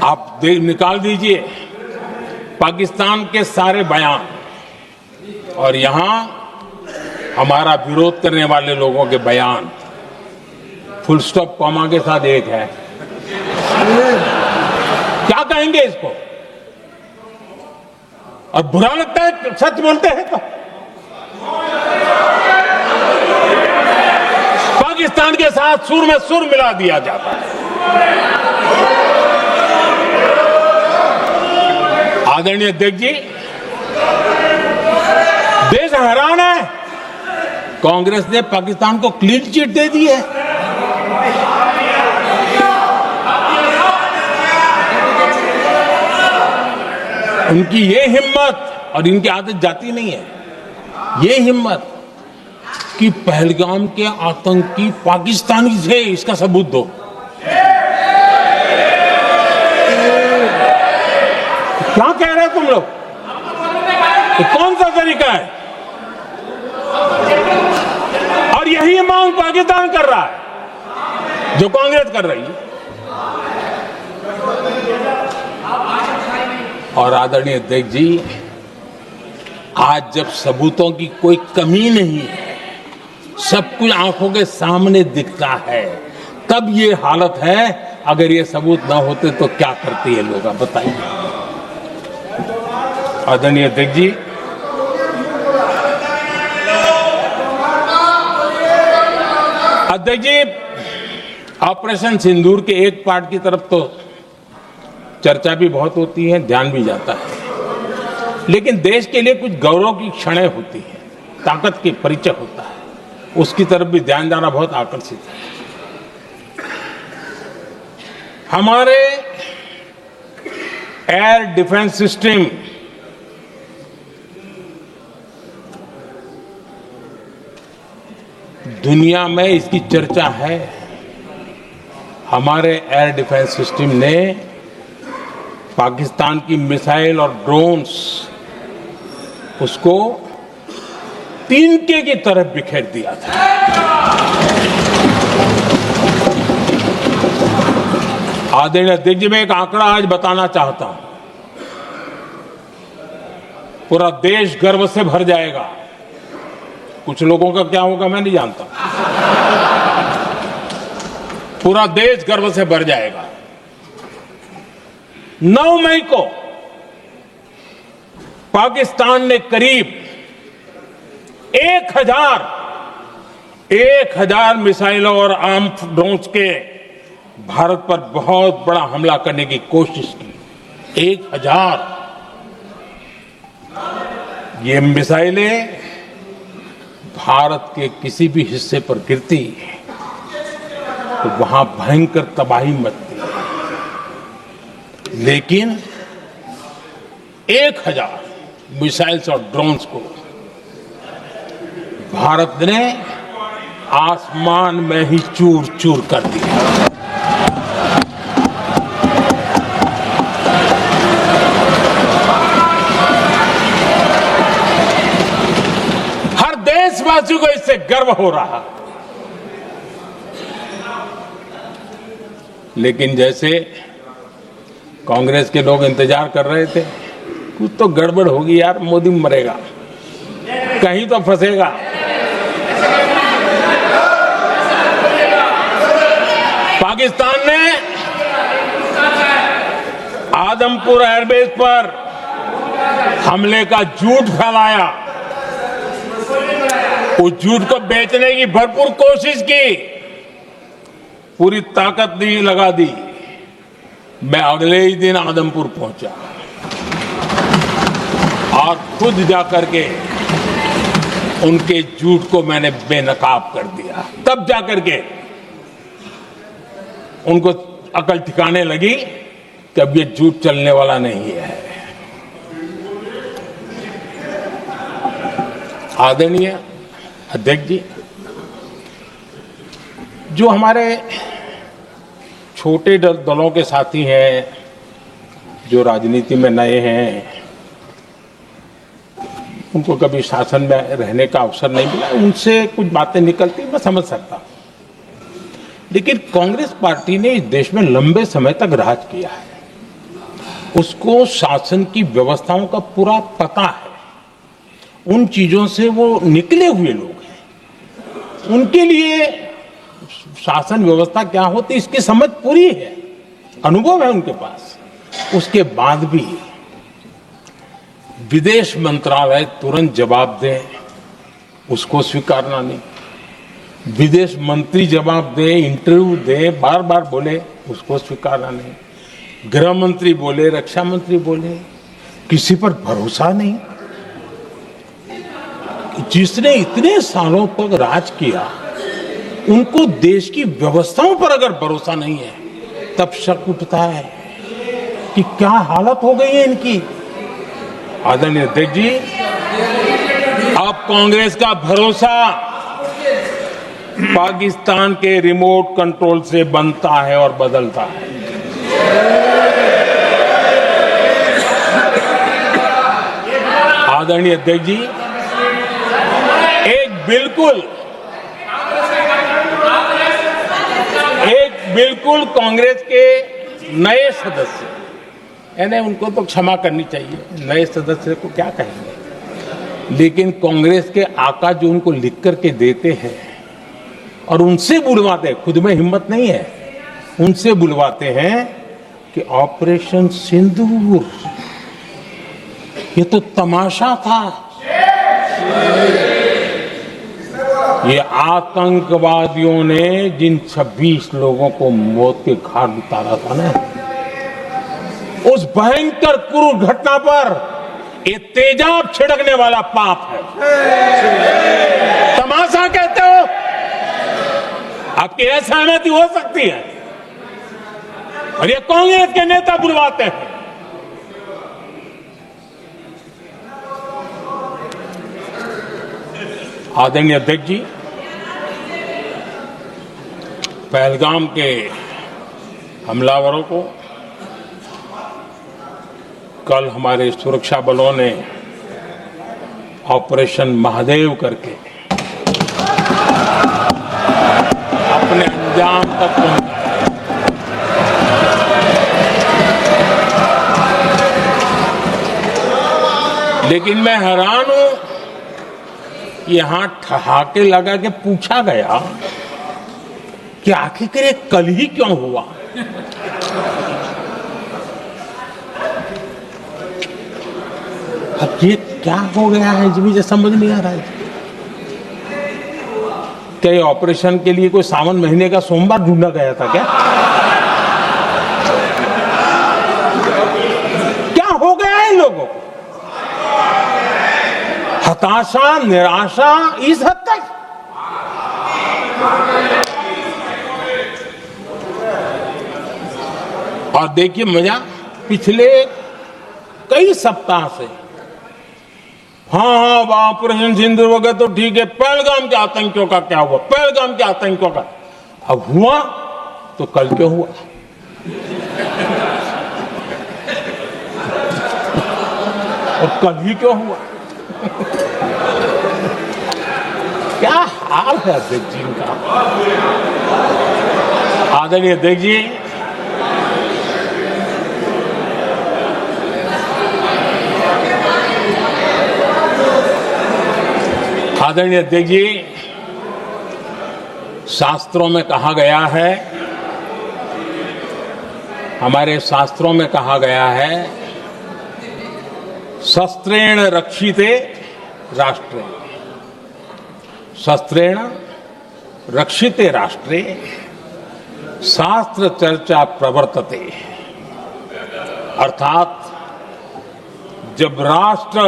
आप निकाल दीजिए पाकिस्तान के सारे बयान और यहां हमारा विरोध करने वाले लोगों के बयान, फुल स्टॉप कॉमा के साथ एक है। क्या कहेंगे इसको? और बुरा लगता है सच बोलते हैं तो। पाकिस्तान के साथ सुर में सुर मिला दिया जाता है। आदरणीय अध्यक्ष जी, देश हैरान है, कांग्रेस ने पाकिस्तान को क्लीन चिट दे दी है। उनकी ये हिम्मत, और इनकी आदत जाती नहीं है, ये हिम्मत कि पहलगाम के आतंकी पाकिस्तानी थे, इसका सबूत दो। क्या कह रहे हो तुम लोग? तो कौन सा तरीका है? और यही मांग पाकिस्तान कर रहा है जो कांग्रेस कर रही है। और आदरणीय अध्यक्ष जी, आज जब सबूतों की कोई कमी नहीं है, सब कुछ आंखों के सामने दिखता है, तब ये हालत है। अगर ये सबूत ना होते तो क्या करते ये लोग, आप बताइए। आदरणीय अध्यक्ष जी, ऑपरेशन सिंदूर के एक पार्ट की तरफ तो चर्चा भी बहुत होती है, ध्यान भी जाता है, लेकिन देश के लिए कुछ गौरव की क्षणें होती हैं, ताकत की परिचय होता है, उसकी तरफ भी ध्यान जाना बहुत आकर्षित है। हमारे एयर डिफेंस सिस्टम दुनिया में इसकी चर्चा है। हमारे एयर डिफेंस सिस्टम ने पाकिस्तान की मिसाइल और ड्रोन्स उसको तिनके की तरफ बिखेर दिया था। आदरणीय अध्यक्ष जी, मैं एक आंकड़ा आज बताना चाहता हूं, पूरा देश गर्व से भर जाएगा। कुछ लोगों का क्या होगा मैं नहीं जानता, पूरा देश गर्व से भर जाएगा। 9 मई को पाकिस्तान ने करीब 1000 मिसाइलों और आर्म्ड ड्रोन्स के भारत पर बहुत बड़ा हमला करने की कोशिश की। 1000 ये मिसाइलें भारत के किसी भी हिस्से पर गिरती तो वहां भयंकर तबाही मचती, लेकिन 1000 मिसाइल्स और ड्रोन्स को भारत ने आसमान में ही चूर चूर कर दिया। हर देशवासी को इससे गर्व हो रहा। लेकिन जैसे कांग्रेस के लोग इंतजार कर रहे थे, कुछ तो गड़बड़ होगी यार, मोदी मरेगा, कहीं तो फंसेगा। पाकिस्तान ने आदमपुर एयरबेस पर हमले का झूठ फैलाया, उस झूठ को बेचने की भरपूर कोशिश की, पूरी ताकत नहीं लगा दी। मैं अगले ही दिन आदमपुर पहुंचा और खुद जाकर के उनके झूठ को मैंने बेनकाब कर दिया। तब जाकर के उनको अकल ठिकाने लगी कि अब ये झूठ चलने वाला नहीं है। आदरणीय अध्यक्ष जी, जो हमारे छोटे दलों के साथी हैं, जो राजनीति में नए हैं, उनको कभी शासन में रहने का अवसर नहीं मिला, उनसे कुछ बातें निकलती मैं समझ सकता हूं। लेकिन कांग्रेस पार्टी ने इस देश में लंबे समय तक राज किया है, उसको शासन की व्यवस्थाओं का पूरा पता है, उन चीजों से वो निकले हुए लोग हैं, उनके लिए शासन व्यवस्था क्या होती इसकी समझ पूरी है, अनुभव है उनके पास। उसके बाद भी विदेश मंत्रालय तुरंत जवाब दे, उसको स्वीकारना नहीं। विदेश मंत्री जवाब दे, इंटरव्यू दे, बार बार बोले, उसको स्वीकारना नहीं। गृह मंत्री बोले, रक्षा मंत्री बोले, किसी पर भरोसा नहीं। जिसने इतने सालों तक राज किया, उनको देश की व्यवस्थाओं पर अगर भरोसा नहीं है, तब शक उठता है कि क्या हालत हो गई है इनकी। आदरणीय अध्यक्ष जी, अब कांग्रेस का भरोसा पाकिस्तान के रिमोट कंट्रोल से बनता है और बदलता है। आदरणीय अध्यक्ष जी, एक बिल्कुल कांग्रेस के नए सदस्य, यानी उनको तो क्षमा करनी चाहिए, नए सदस्य को क्या कहेंगे, लेकिन कांग्रेस के आका जो उनको लिख करके देते हैं और उनसे बुलवाते हैं, खुद में हिम्मत नहीं है, उनसे बुलवाते हैं कि ऑपरेशन सिंदूर ये तो तमाशा था, ये आतंकवादियों ने जिन 26 लोगों को मौत के घाट उतारा था ना, उस भयंकर क्रूर घटना पर ये तेजाब छिड़कने वाला पाप है। तमाशा कहते हो? आपकी असहमति हो सकती है, और ये कांग्रेस के नेता बुलवाते हैं। आदरणीय अध्यक्ष जी, पहलगाम के हमलावरों को कल हमारे सुरक्षा बलों ने ऑपरेशन महादेव करके अपने अंजाम तक पहुंचाया। लेकिन मैं हैरान हूं कि यहां ठहाके लगा के पूछा गया कि आखिर ये कल ही क्यों हुआ। अब ये क्या हो गया है मुझे समझ नहीं आ रहा है। क्या ये ऑपरेशन के लिए कोई सावन महीने का सोमवार ढूंढा गया था क्या? क्या हो गया है लोगों को? हताशा, निराशा इस हद तक। और देखिए मजा, पिछले कई सप्ताह से हाँ ऑपरेशन सिंदूर वगैरह तो ठीक है, पहलगाम के आतंकियों का क्या हुआ, पहलगाम के आतंकियों का अब हुआ तो कल क्यों हुआ? और कल ही क्यों हुआ? क्या हाल है अध्यक्ष जी का। आदरणीय अध्यक्ष जी, आदरणीय अध्यक्ष जी, शास्त्रों में कहा गया है, हमारे शास्त्रों में कहा गया है, शस्त्रेण रक्षिते राष्ट्रे, शस्त्रेण रक्षिते राष्ट्रे शास्त्र चर्चा प्रवर्तते। अर्थात जब राष्ट्र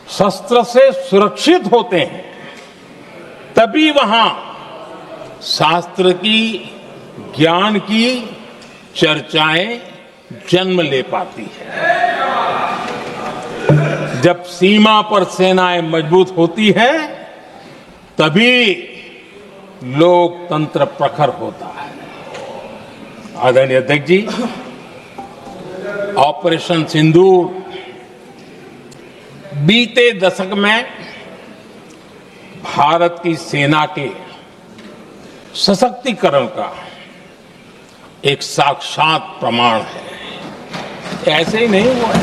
शस्त्र से सुरक्षित होते हैं तभी वहां शास्त्र की, ज्ञान की चर्चाएं जन्म ले पाती है। जब सीमा पर सेनाएं मजबूत होती है तभी लोकतंत्र प्रखर होता है। आदरणीय अध्यक्ष जी, ऑपरेशन सिंदूर बीते दशक में भारत की सेना के सशक्तिकरण का एक साक्षात प्रमाण है। ऐसे ही नहीं हुआ है।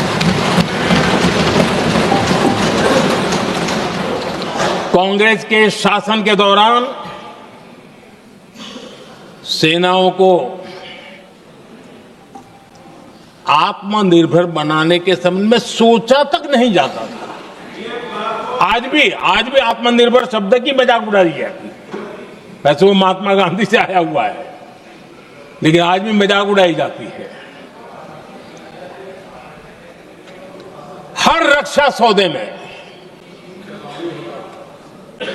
कांग्रेस के शासन के दौरान सेनाओं को आत्मनिर्भर बनाने के संबंध में सोचा तक नहीं जाता था। आज भी आत्मनिर्भर शब्द की मजाक उड़ाई जाती है। वैसे वो महात्मा गांधी से आया हुआ है, लेकिन आज भी मजाक उड़ाई जाती है। हर रक्षा सौदे में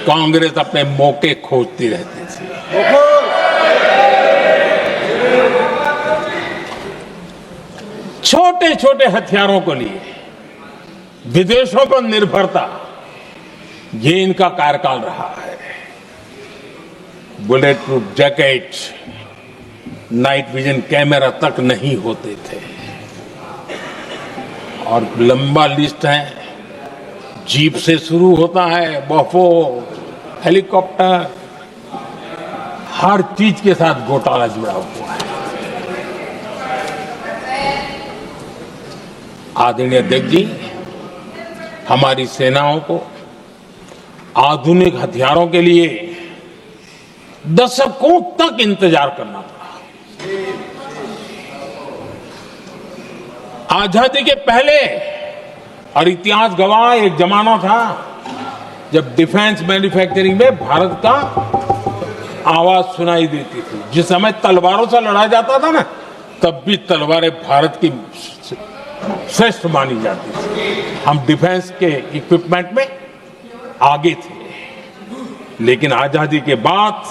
कांग्रेस अपने मौके खोजती रहती थी। छोटे छोटे हथियारों को लिए विदेशों पर निर्भरता, ये इनका कार्यकाल रहा है। Bullet proof jacket, night vision camera तक नहीं होते थे। और लंबा लिस्ट है, जीप से शुरू होता है, बफो, हेलीकॉप्टर, हर चीज के साथ घोटाला जुड़ा हुआ है। आदरणीय अध्यक्ष जी, हमारी सेनाओं को आधुनिक हथियारों के लिए दशकों तक इंतजार करना पड़ा। आजादी के पहले, और इतिहास गवाह, एक जमाना था जब डिफेंस मैन्युफैक्चरिंग में भारत का आवाज सुनाई देती थी। जिस समय तलवारों से लड़ा जाता था ना, तब भी तलवारें भारत की श्रेष्ठ मानी जाती थी। हम डिफेंस के इक्विपमेंट में आगे थे। लेकिन आजादी के बाद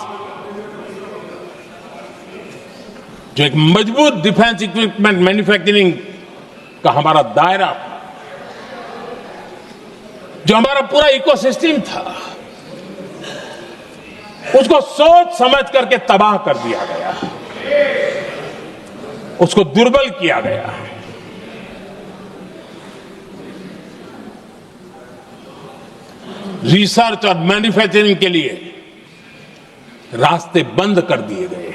जो एक मजबूत डिफेंस इक्विपमेंट मैन्युफैक्चरिंग का हमारा दायरा था, जो हमारा पूरा इकोसिस्टम था, उसको सोच समझ करके तबाह कर दिया गया। उसको दुर्बल किया गया। रिसर्च और मैन्युफैक्चरिंग के लिए रास्ते बंद कर दिए गए।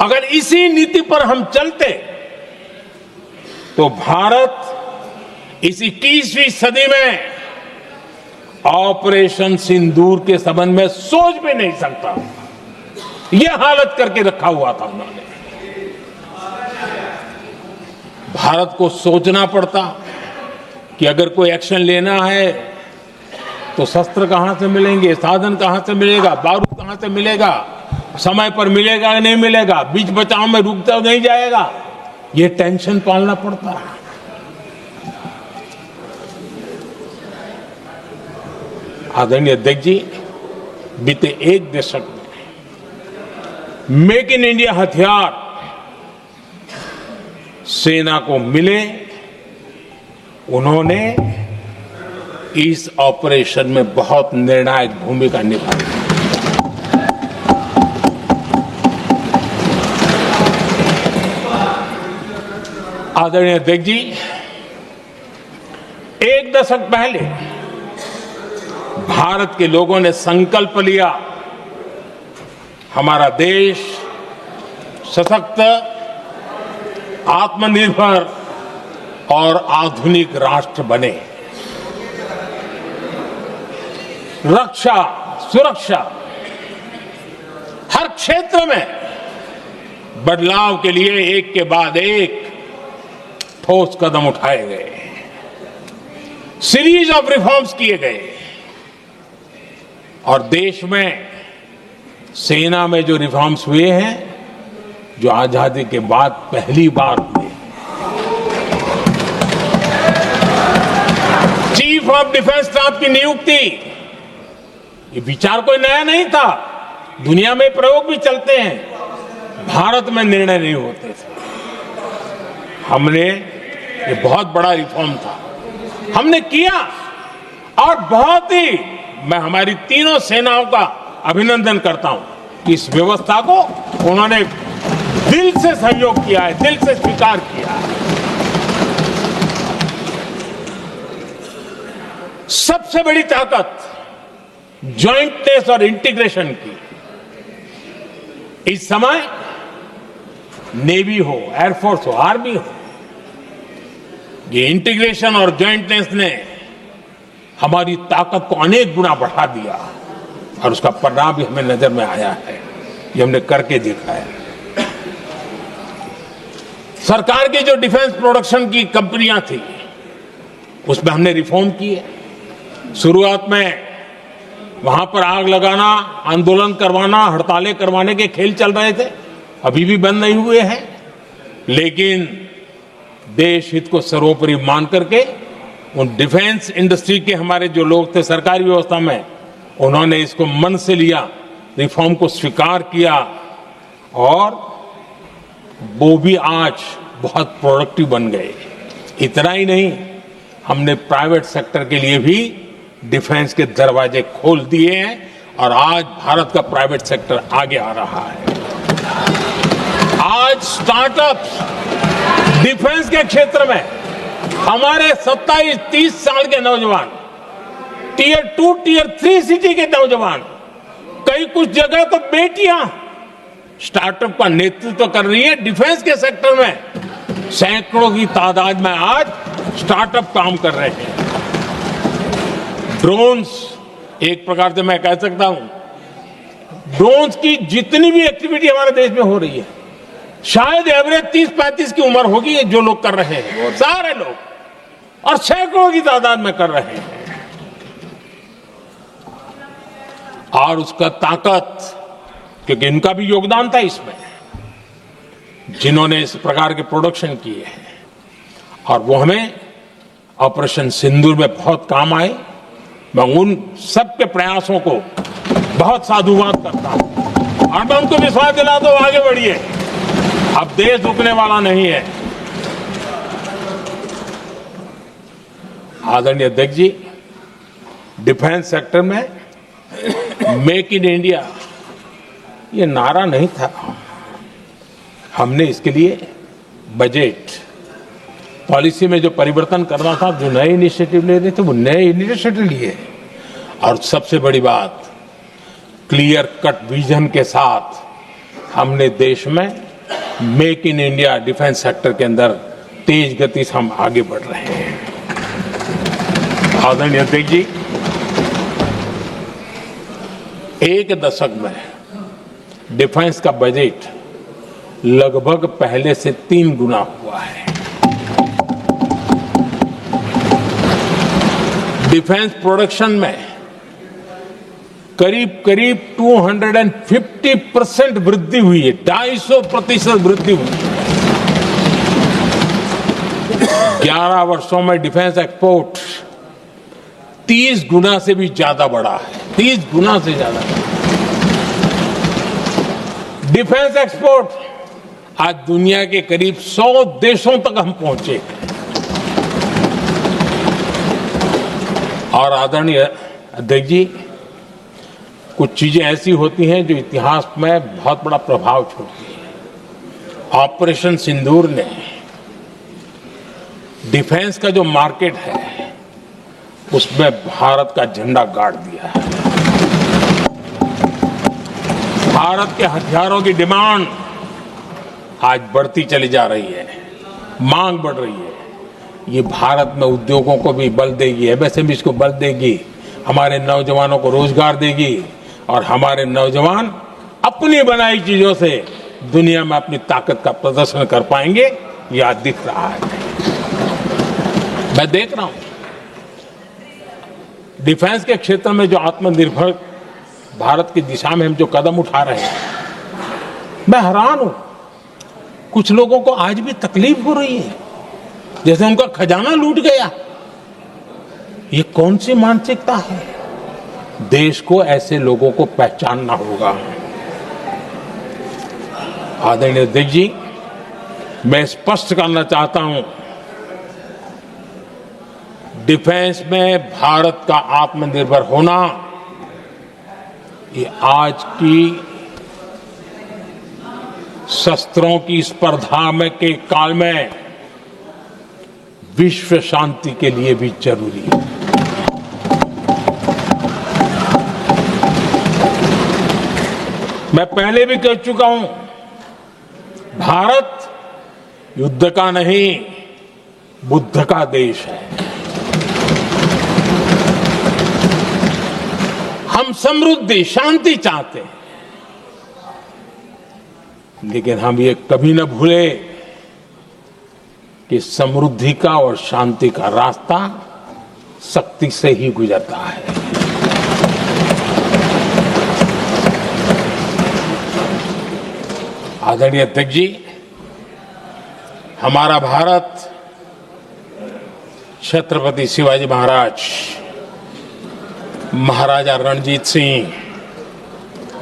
अगर इसी नीति पर हम चलते तो भारत इस 21वीं सदी में ऑपरेशन सिंदूर के संबंध में सोच भी नहीं सकता। यह हालत करके रखा हुआ था उन्होंने। भारत को सोचना पड़ता कि अगर कोई एक्शन लेना है तो शस्त्र कहां से मिलेंगे, साधन कहां से मिलेगा, बारूद कहां से मिलेगा, समय पर मिलेगा या नहीं मिलेगा, बीच बचाव में रुकता नहीं जाएगा, ये टेंशन पालना पड़ता है। आदरणीय अध्यक्ष जी, बीते एक दशक में मेक इन इंडिया हथियार सेना को मिले, उन्होंने इस ऑपरेशन में बहुत निर्णायक भूमिका निभाई। आदरणीय अध्यक्ष जी, एक दशक पहले भारत के लोगों ने संकल्प लिया, हमारा देश सशक्त, आत्मनिर्भर और आधुनिक राष्ट्र बने। रक्षा, सुरक्षा, हर क्षेत्र में बदलाव के लिए एक के बाद एक ठोस कदम उठाए गए, सीरीज ऑफ रिफॉर्म्स किए गए और देश में सेना में जो रिफॉर्म्स हुए हैं, जो आजादी के बाद पहली बार हुए। चीफ ऑफ डिफेंस स्टाफ की नियुक्ति, ये विचार कोई नया नहीं था, दुनिया में प्रयोग भी चलते हैं, भारत में निर्णय नहीं होते थे। हमने, ये बहुत बड़ा रिफॉर्म था, हमने किया और बहुत ही, मैं हमारी तीनों सेनाओं का अभिनंदन करता हूं कि इस व्यवस्था को उन्होंने दिल से सहयोग किया है, दिल से स्वीकार किया है। सबसे बड़ी ताकत ज्वाइंटनेस और इंटीग्रेशन की। इस समय नेवी हो, एयरफोर्स हो, आर्मी हो, ये इंटीग्रेशन और ज्वाइंटनेस ने हमारी ताकत को अनेक गुना बढ़ा दिया और उसका परिणाम भी हमें नजर में आया है, ये हमने करके देखा है। सरकार की जो डिफेंस प्रोडक्शन की कंपनियां थी, उसमें हमने रिफॉर्म किए। शुरुआत में वहां पर आग लगाना, आंदोलन करवाना, हड़तालें करवाने के खेल चल रहे थे, अभी भी बंद नहीं हुए हैं, लेकिन देश हित को सर्वोपरि मान करके उन डिफेंस इंडस्ट्री के हमारे जो लोग थे सरकारी व्यवस्था में, उन्होंने इसको मन से लिया, रिफॉर्म को स्वीकार किया और वो भी आज बहुत प्रोडक्टिव बन गए। इतना ही नहीं, हमने प्राइवेट सेक्टर के लिए भी डिफेंस के दरवाजे खोल दिए हैं और आज भारत का प्राइवेट सेक्टर आगे आ रहा है। आज स्टार्टअप्स डिफेंस के क्षेत्र में हमारे 27-30 साल के नौजवान, टियर 2, टियर 3 सिटी के नौजवान, कई कुछ जगह तो बेटियां स्टार्टअप का नेतृत्व कर रही है। डिफेंस के सेक्टर में सैकड़ों की तादाद में आज स्टार्टअप काम कर रहे हैं। ड्रोन्स, एक प्रकार से मैं कह सकता हूं, ड्रोन्स की जितनी भी एक्टिविटी हमारे देश में हो रही है, शायद एवरेज 30-35 की उम्र होगी जो लोग कर रहे हैं, सारे लोग, और सैकड़ों की तादाद में कर रहे हैं। और उसका ताकत, क्योंकि इनका भी योगदान था इसमें, जिन्होंने इस प्रकार के प्रोडक्शन किए हैं, और वो हमें ऑपरेशन सिंदूर में बहुत काम आए। मैं उन सबके प्रयासों को बहुत साधुवाद करता हूं और मैं उनको विश्वास दिलाता हूं, आगे बढ़िए, अब देश रुकने वाला नहीं है। आदरणीय अध्यक्ष जी, डिफेंस सेक्टर में मेक इन इंडिया ये नारा नहीं था, हमने इसके लिए बजट पॉलिसी में जो परिवर्तन करना था, जो नए इनिशिएटिव ले रहे थे, वो नए इनिशिएटिव लिए। और सबसे बड़ी बात, क्लियर कट विजन के साथ हमने देश में make in India defence sector के अंदर तेज गति से हम आगे बढ़ रहे हैं। आदरणीय अध्यक्ष जी, एक दशक में डिफेंस का बजट लगभग पहले से 3 गुना हुआ है। डिफेंस प्रोडक्शन में करीब करीब 250% वृद्धि हुई है, 250% वृद्धि हुई है। 11 वर्षों में डिफेंस एक्सपोर्ट 30 गुना से भी ज्यादा बढ़ा है, 30 गुना से ज्यादा। डिफेंस एक्सपोर्ट आज दुनिया के करीब 100 देशों तक हम पहुंचे हैं। और आदरणीय अध्यक्ष जी, कुछ चीजें ऐसी होती हैं जो इतिहास में बहुत बड़ा प्रभाव छोड़ती हैं। ऑपरेशन सिंदूर ने डिफेंस का जो मार्केट है उसमें भारत का झंडा गाड़ दिया है। भारत के हथियारों की डिमांड आज बढ़ती चली जा रही है, मांग बढ़ रही है। ये भारत में उद्योगों को भी बल देगी, एमएसएमई को बल देगी, हमारे नौजवानों को रोजगार देगी और हमारे नौजवान अपनी बनाई चीजों से दुनिया में अपनी ताकत का प्रदर्शन कर पाएंगे। यह दिख रहा है, मैं देख रहा हूं डिफेंस के क्षेत्र में जो आत्मनिर्भर भारत की दिशा में हम जो कदम उठा रहे हैं, मैं हैरान हूं। कुछ लोगों को आज भी तकलीफ हो रही है, जैसे उनका खजाना लूट गया। ये कौन सी मानसिकता है? देश को ऐसे लोगों को पहचानना होगा। आदरणीय अध्यक्ष जी, मैं स्पष्ट करना चाहता हूं, डिफेंस में भारत का आत्मनिर्भर होना ये आज की शस्त्रों की स्पर्धा में के काल में विश्व शांति के लिए भी जरूरी है। मैं पहले भी कह चुका हूं, भारत युद्ध का नहीं, बुद्ध का देश है। हम समृद्धि, शांति चाहते हैं, लेकिन हम ये कभी न भूले कि समृद्धि का और शांति का रास्ता शक्ति से ही गुजरता है। आदरणीय अध्यक्ष जी, हमारा भारत छत्रपति शिवाजी महाराज, महाराजा रणजीत सिंह,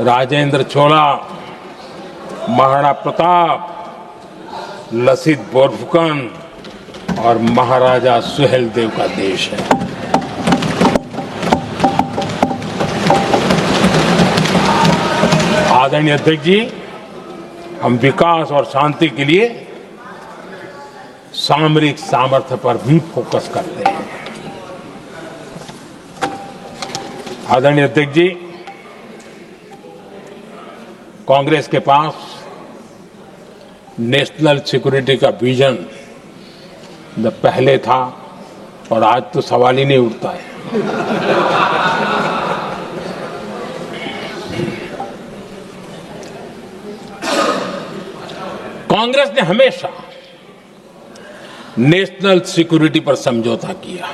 राजेंद्र चोला, महाराणा प्रताप, लसित बोरफुकन और महाराजा सुहेलदेव का देश है। आदरणीय अध्यक्ष जी, हम विकास और शांति के लिए सामरिक सामर्थ्य पर भी फोकस करते हैं। आदरणीय अध्यक्ष जी, कांग्रेस के पास नेशनल सिक्योरिटी का विजन न पहले था और आज तो सवाल ही नहीं उठता है। कांग्रेस ने हमेशा नेशनल सिक्योरिटी पर समझौता किया।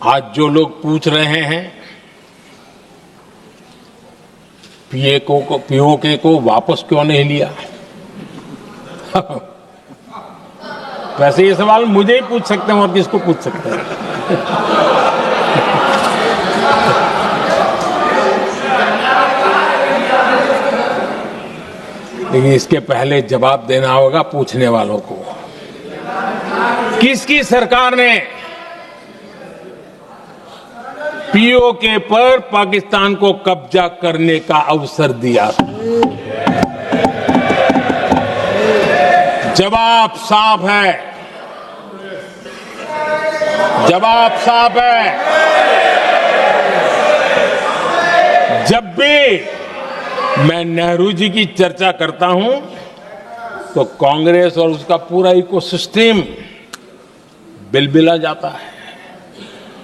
आज जो लोग पूछ रहे हैं पीओके को वापस क्यों नहीं लिया, वैसे ये सवाल मुझे ही पूछ सकते हैं और किसको पूछ सकते हैं। लेकिन इसके पहले जवाब देना होगा पूछने वालों को। किसकी सरकार ने पीओके पर पाकिस्तान को कब्जा करने का अवसर दिया था। जवाब साफ है, जवाब साफ है। जब भी मैं नेहरू जी की चर्चा करता हूं तो कांग्रेस और उसका पूरा इकोसिस्टम बिलबिला जाता है,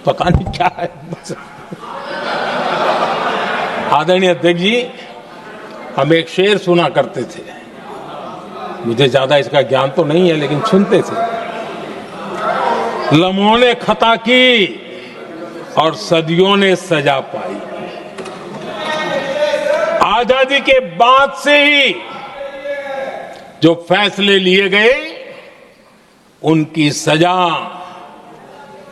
पता नहीं क्या है। आदरणीय अध्यक्ष जी, हम एक शेर सुना करते थे, मुझे ज्यादा इसका ज्ञान तो नहीं है लेकिन सुनते थे। लम्हों ने खता की और सदियों ने सजा पाई। आजादी के बाद से ही जो फैसले लिए गए उनकी सजा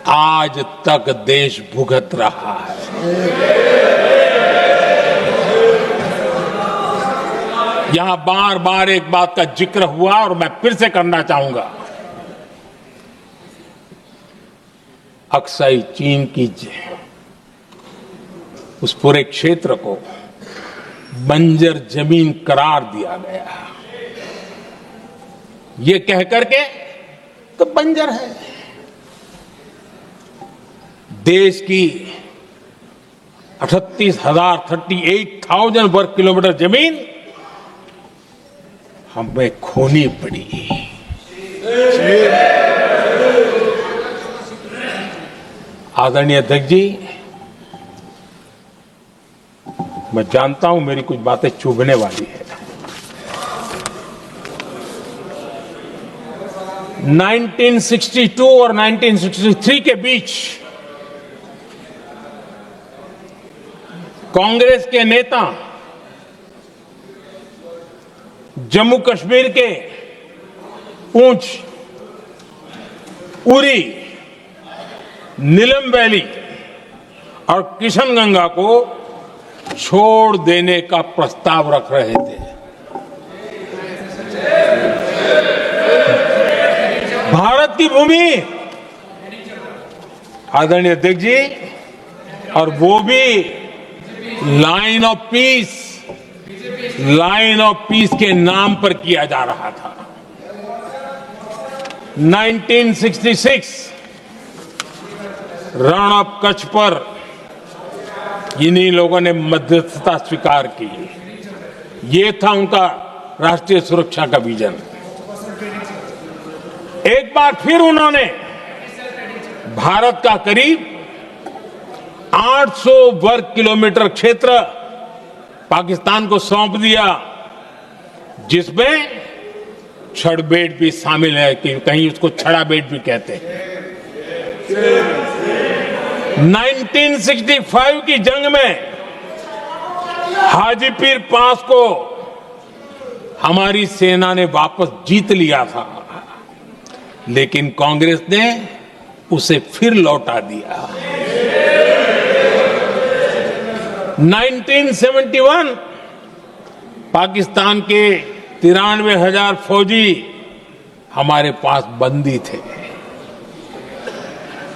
आज तक देश भुगत रहा है। यहां बार बार एक बात का जिक्र हुआ और मैं फिर से करना चाहूंगा। अक्साई चीन की उस पूरे क्षेत्र को बंजर जमीन करार दिया गया, ये कहकर के तो बंजर है। देश की 38,000 वर्ग किलोमीटर जमीन हमें खोनी पड़ी। आदरणीय अध्यक्ष जी, मैं जानता हूं मेरी कुछ बातें चुभने वाली है। 1962 और 1963 के बीच कांग्रेस के नेता जम्मू कश्मीर के पूंछ, उरी, नीलम वैली और किशनगंगा को छोड़ देने का प्रस्ताव रख रहे थे। भारत की भूमि, आदरणीय अध्यक्ष जी, और वो भी लाइन ऑफ पीस के नाम पर किया जा रहा था। 1966 रण ऑफ कच्छ पर इन्हीं लोगों ने मध्यस्थता स्वीकार की। ये था उनका राष्ट्रीय सुरक्षा का विजन। एक बार फिर उन्होंने भारत का करीब 800 वर्ग किलोमीटर क्षेत्र पाकिस्तान को सौंप दिया, जिसमें छड़बेट भी शामिल है, कि कहीं उसको छड़ा बेट भी कहते हैं। 1965 की जंग में हाजीपीर पास को हमारी सेना ने वापस जीत लिया था, लेकिन कांग्रेस ने उसे फिर लौटा दिया। 1971 पाकिस्तान के 93,000 फौजी हमारे पास बंदी थे।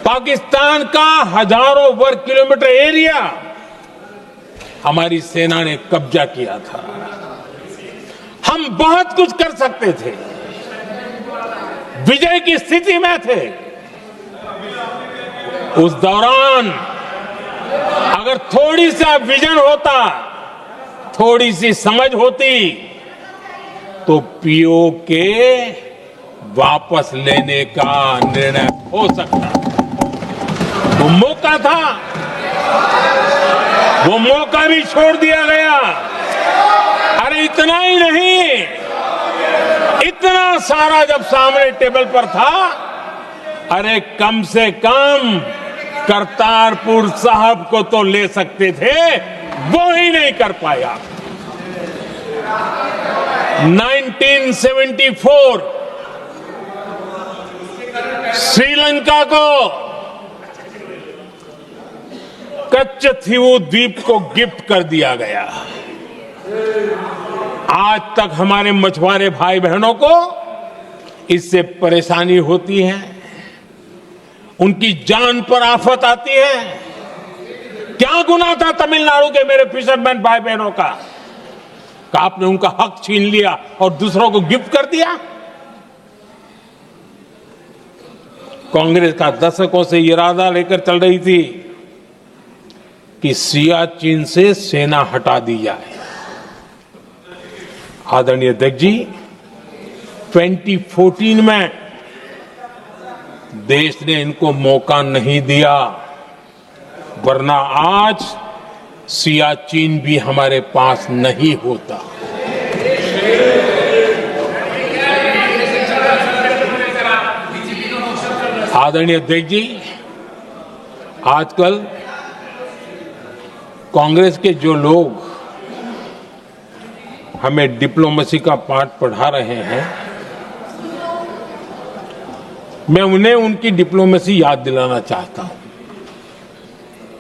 पाकिस्तान का हजारों वर्ग किलोमीटर एरिया हमारी सेना ने कब्जा किया था। हम बहुत कुछ कर सकते थे, विजय की स्थिति में थे। उस दौरान अगर थोड़ी सा विजन होता, थोड़ी सी समझ होती, तो पीओके वापस लेने का निर्णय हो सकता। वो मौका था, वो मौका भी छोड़ दिया गया। अरे इतना ही नहीं, इतना सारा जब सामने टेबल पर था, अरे कम से कम करतारपुर साहब को तो ले सकते थे, वो ही नहीं कर पाया। 1974 श्रीलंका को कच्चथीवू द्वीप को गिफ्ट कर दिया गया। आज तक हमारे मछुआरे भाई बहनों को इससे परेशानी होती है, उनकी जान पर आफत आती है। क्या गुनाह था तमिलनाडु के मेरे फिशरमैन भाई बहनों का कि आपने उनका हक छीन लिया और दूसरों को गिफ्ट कर दिया? कांग्रेस का दशकों से इरादा लेकर चल रही थी कि सियाचिन से सेना हटा दी जाए। आदरणीय अध्यक्ष जी, 2014 में देश ने इनको मौका नहीं दिया, वरना आज सियाचिन भी हमारे पास नहीं होता। आदरणीय अध्यक्ष जी, आजकल कांग्रेस के जो लोग हमें डिप्लोमेसी का पाठ पढ़ा रहे हैं, मैं उन्हें उनकी डिप्लोमेसी याद दिलाना चाहता हूं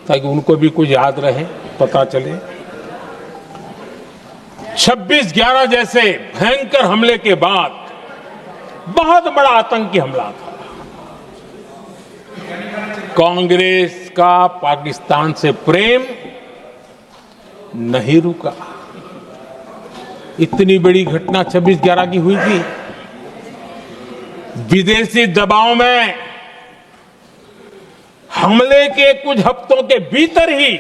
ताकि उनको भी कुछ याद रहे, पता चले। 26/11 जैसे भयंकर हमले के बाद बहुत बड़ा आतंकी हमला था। कांग्रेस का पाकिस्तान से प्रेम नहीं रुका। इतनी बड़ी घटना 26/11 की हुई थी। विदेशी दबाव में हमले के कुछ हफ्तों के भीतर ही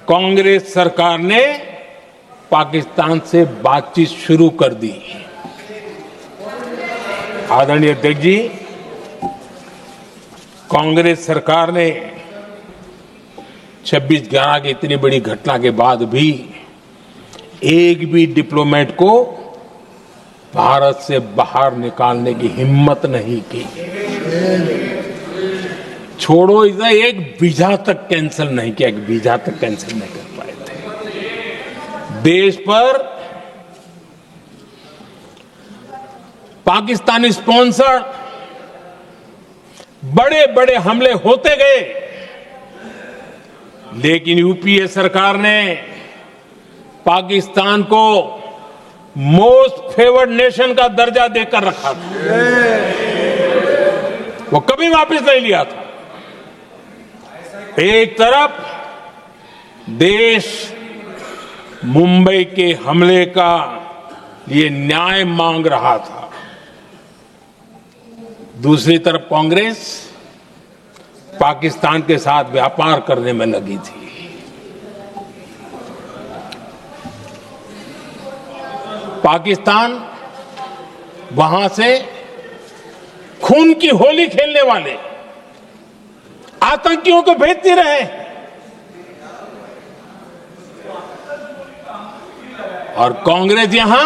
कांग्रेस सरकार ने पाकिस्तान से बातचीत शुरू कर दी। आदरणीय अध्यक्ष जी, कांग्रेस सरकार ने 26/11 की इतनी बड़ी घटना के बाद भी एक भी डिप्लोमेट को भारत से बाहर निकालने की हिम्मत नहीं की। छोड़ो इसे, एक वीजा तक कैंसिल नहीं किया, एक वीजा तक कैंसिल नहीं कर पाए थे। देश पर पाकिस्तानी स्पॉन्सर बड़े बड़े हमले होते गए, लेकिन यूपीए सरकार ने पाकिस्तान को मोस्ट फेवर्ड नेशन का दर्जा देकर रखा था। वो कभी वापस नहीं लिया था। एक तरफ देश मुंबई के हमले का लिए न्याय मांग रहा था, दूसरी तरफ कांग्रेस पाकिस्तान के साथ व्यापार करने में लगी थी। पाकिस्तान वहां से खून की होली खेलने वाले आतंकियों को भेजते रहे और कांग्रेस यहां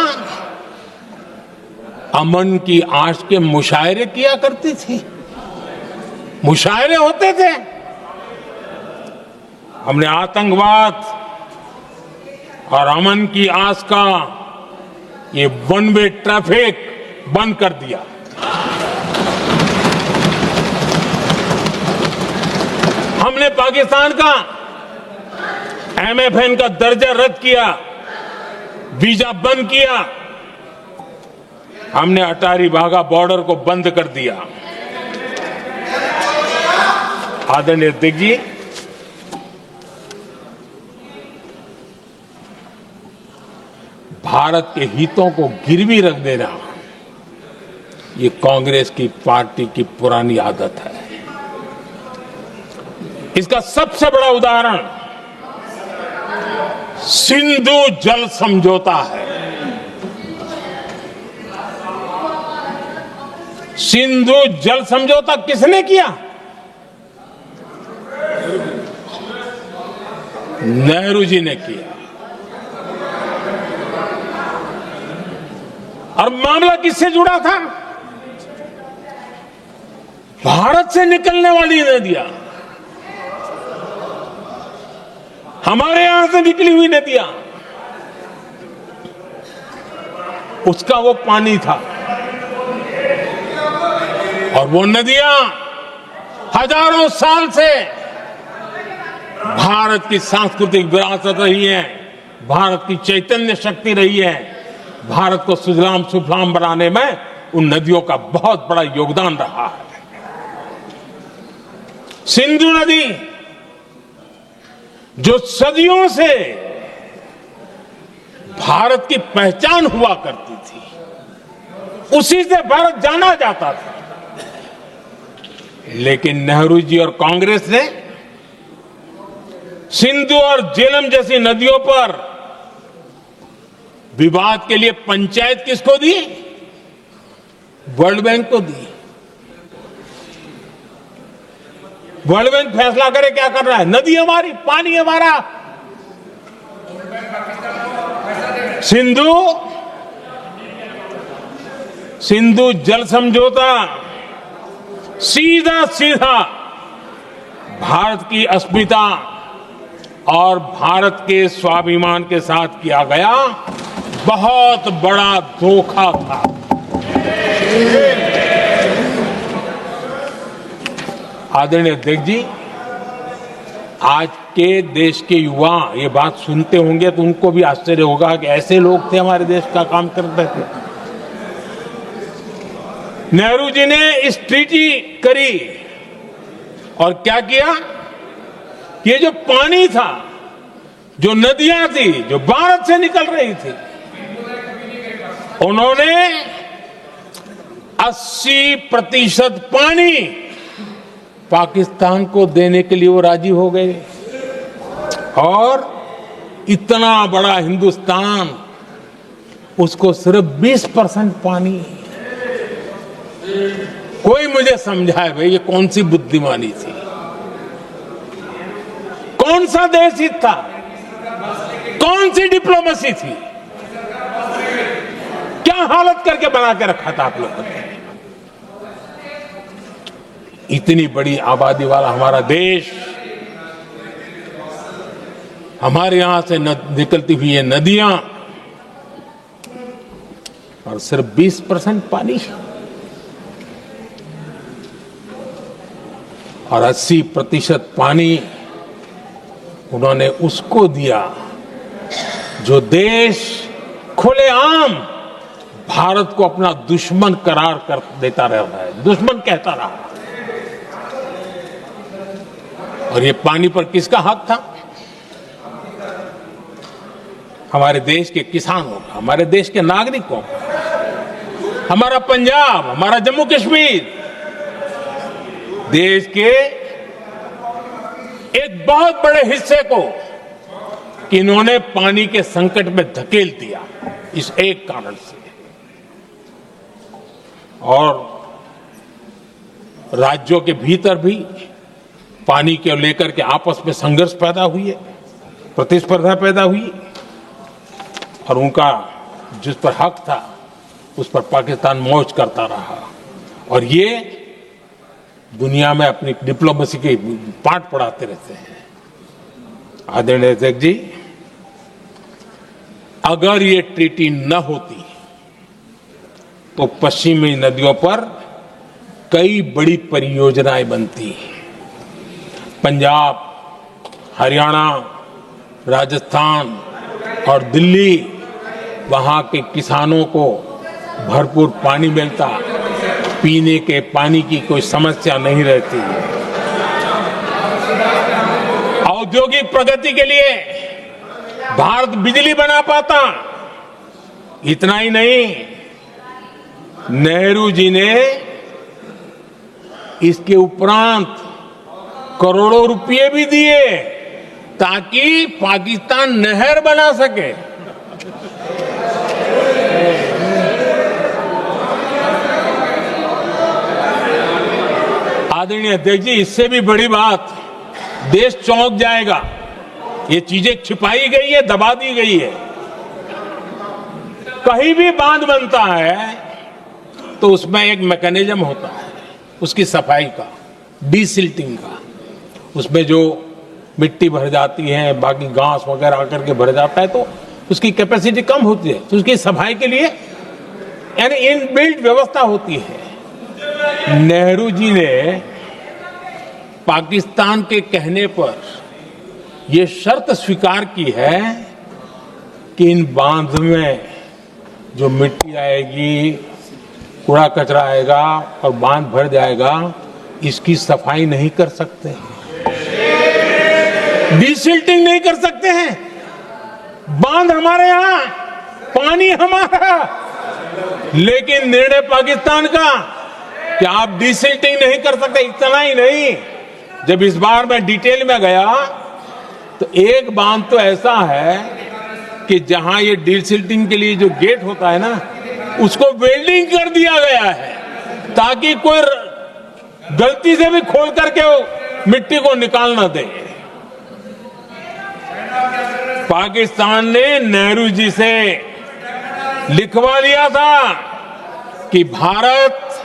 अमन की आश के मुशायरे किया करती थी। मुशायरे होते थे। हमने आतंकवाद और अमन की आस का ये वन वे ट्रैफिक बंद कर दिया। हमने पाकिस्तान का एमएफएन का दर्जा रद्द किया, वीजा बंद किया। हमने अटारी वाघा बॉर्डर को बंद कर दिया। आदरणीय अध्यक्ष जी, भारत के हितों को गिरवी रख देना ये कांग्रेस की पार्टी की पुरानी आदत है। इसका सबसे बड़ा उदाहरण सिंधु जल समझौता है। सिंधु जल समझौता किसने किया? नेहरू जी ने किया। और मामला किससे जुड़ा था? भारत से निकलने वाली नदियां, हमारे यहां से निकली हुई नदियां, उसका वो पानी था। और वो नदियां हजारों साल से भारत की सांस्कृतिक विरासत रही है, भारत की चैतन्य शक्ति रही है। भारत को सुजलाम सुफलाम बनाने में उन नदियों का बहुत बड़ा योगदान रहा है। सिंधु नदी जो सदियों से भारत की पहचान हुआ करती थी, उसी से भारत जाना जाता था। लेकिन नेहरू जी और कांग्रेस ने सिंधु और झेलम जैसी नदियों पर विवाद के लिए पंचायत किसको दी? वर्ल्ड बैंक को दी। वर्ल्ड बैंक फैसला करे क्या कर रहा है, नदी हमारी, पानी हमारा। सिंधु जल समझौता सीधा सीधा भारत की अस्मिता और भारत के स्वाभिमान के साथ किया गया बहुत बड़ा धोखा था। आदरणीय अध्यक्ष जी, आज के देश के युवा ये बात सुनते होंगे तो उनको भी आश्चर्य होगा कि ऐसे लोग थे हमारे देश का काम करते थे। नेहरू जी ने इस ट्रीटी करी और क्या किया? ये जो पानी था, जो नदियां थी, जो भारत से निकल रही थी, उन्होंने 80% पानी पाकिस्तान को देने के लिए वो राजी हो गए। और इतना बड़ा हिंदुस्तान, उसको सिर्फ 20% पानी। कोई मुझे समझाए भाई ये कौन सी बुद्धिमानी थी, कौन सा देश हित था, कौन सी डिप्लोमेसी थी, क्या हालत करके बना के रखा था आप लोगों ने। इतनी बड़ी आबादी वाला हमारा देश, हमारे यहां से निकलती हुई ये नदियां, और सिर्फ 20% पानी, और 80% पानी उन्होंने उसको दिया जो देश खुलेआम भारत को अपना दुश्मन करार कर देता रहा है, दुश्मन कहता रहा। और ये पानी पर किसका हक था? हमारे देश के किसानों का, हमारे देश के नागरिकों का, हमारा पंजाब, हमारा जम्मू कश्मीर, देश के एक बहुत बड़े हिस्से को कि इन्होंने पानी के संकट में धकेल दिया इस एक कारण से। और राज्यों के भीतर भी पानी को लेकर के आपस में संघर्ष पैदा हुई है, प्रतिस्पर्धा पैदा हुई, और उनका जिस पर हक था उस पर पाकिस्तान मौज करता रहा। और ये दुनिया में अपनी डिप्लोमेसी के पाठ पढ़ाते रहते हैं। आदरणीय अध्यक्ष जी, अगर ये ट्रीटी न होती तो पश्चिमी नदियों पर कई बड़ी परियोजनाएं बनती। पंजाब, हरियाणा, राजस्थान और दिल्ली, वहां के किसानों को भरपूर पानी मिलता, पीने के पानी की कोई समस्या नहीं रहती। औद्योगिक प्रगति के लिए भारत बिजली बना पाता। इतना ही नहीं, नेहरू जी ने इसके उपरांत करोड़ों रुपए भी दिए ताकि पाकिस्तान नहर बना सके। आदरणीय अध्यक्ष जी, इससे भी बड़ी बात, देश चौंक जाएगा। ये चीजें छिपाई गई है, दबा दी गई है। कहीं भी बांध बनता है तो उसमें एक मैकेनिज्म होता है उसकी सफाई का, डीसिल्टिंग का। उसमें जो मिट्टी भर जाती है, बाकी घास वगैरह आकर के भर जाता है, तो उसकी कैपेसिटी कम होती है, तो उसकी सफाई के लिए यानी इनबिल्ट व्यवस्था होती है। नेहरू जी ने पाकिस्तान के कहने पर यह शर्त स्वीकार की है कि इन बांध में जो मिट्टी आएगी, कूड़ा कचरा आएगा और बांध भर जाएगा, इसकी सफाई नहीं कर सकते। डिसिल्टिंग नहीं कर सकते हैं। बांध हमारे यहां, पानी हमारा, लेकिन निर्णय पाकिस्तान का कि आप डिसिल्टिंग नहीं कर सकते। इतना ही नहीं, जब इस बार मैं डिटेल में गया तो एक बांध तो ऐसा है कि जहां ये डिसिल्टिंग के लिए जो गेट होता है ना, उसको वेल्डिंग कर दिया गया है ताकि कोई गलती से भी खोल करके वो मिट्टी को निकाल ना दे। पाकिस्तान ने नेहरू जी से लिखवा लिया था कि भारत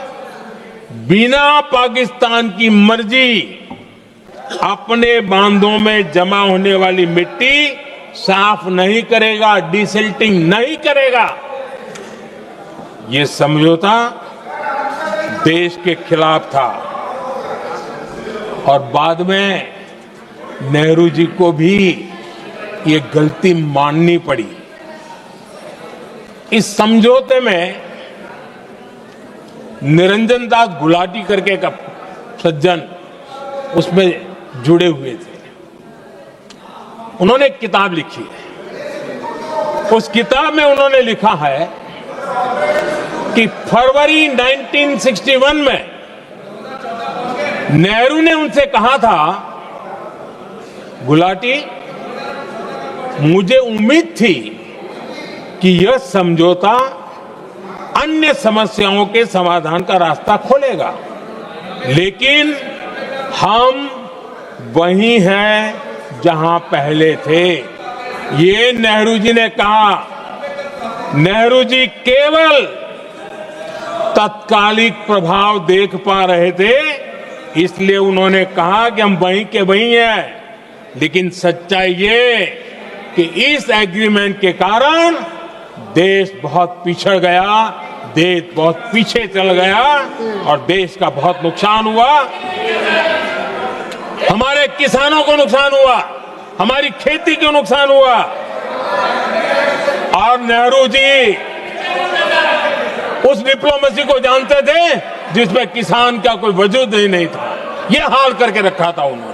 बिना पाकिस्तान की मर्जी अपने बांधों में जमा होने वाली मिट्टी साफ नहीं करेगा, डिसिल्टिंग नहीं करेगा। ये समझौता देश के खिलाफ था और बाद में नेहरू जी को भी ये गलती माननी पड़ी। इस समझौते में निरंजन दास गुलाटी करके का सज्जन उसमें जुड़े हुए थे। उन्होंने एक किताब लिखी है। उस किताब में उन्होंने लिखा है कि फरवरी 1961 में नेहरू ने उनसे कहा था, गुलाटी, मुझे उम्मीद थी कि यह समझौता अन्य समस्याओं के समाधान का रास्ता खोलेगा, लेकिन हम वहीं हैं जहां पहले थे। ये नेहरू जी ने कहा। नेहरू जी केवल तत्कालिक प्रभाव देख पा रहे थे, इसलिए उन्होंने कहा कि हम वहीं के वहीं हैं, लेकिन सच्चाई ये कि इस एग्रीमेंट के कारण देश बहुत पिछड़ गया, देश बहुत पीछे चल गया और देश का बहुत नुकसान हुआ। हमारे किसानों को नुकसान हुआ, हमारी खेती को नुकसान हुआ। और नेहरू जी उस डिप्लोमेसी को जानते थे जिसमें किसान का कोई वजूद ही नहीं था। यह हाल करके रखा था उन्होंने।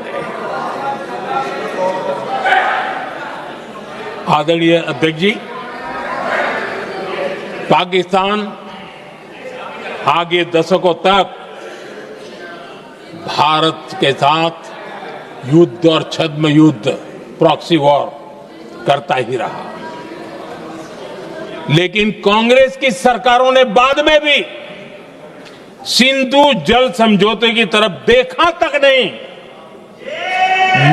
आदरणीय अध्यक्ष जी, पाकिस्तान आगे दशकों तक भारत के साथ युद्ध और छद्म युद्ध, प्रॉक्सी वॉर करता ही रहा, लेकिन कांग्रेस की सरकारों ने बाद में भी सिंधु जल समझौते की तरफ देखा तक नहीं,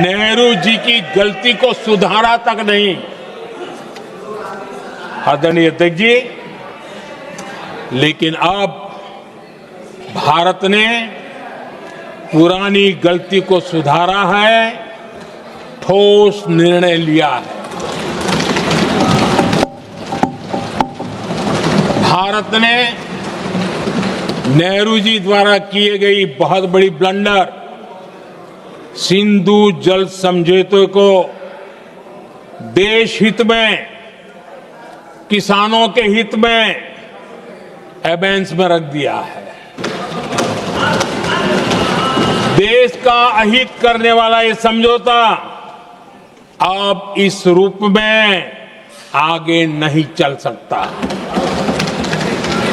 नेहरू जी की गलती को सुधारा तक नहीं। आदरणीय अध्यक्ष जी, लेकिन अब भारत ने पुरानी गलती को सुधारा है, ठोस निर्णय लिया है। भारत ने नेहरू जी द्वारा किए गई बहुत बड़ी ब्लंडर, सिंधु जल समझौते को देश हित में, किसानों के हित में एबेंस में रख दिया है। देश का अहित करने वाला ये समझौता अब इस रूप में आगे नहीं चल सकता।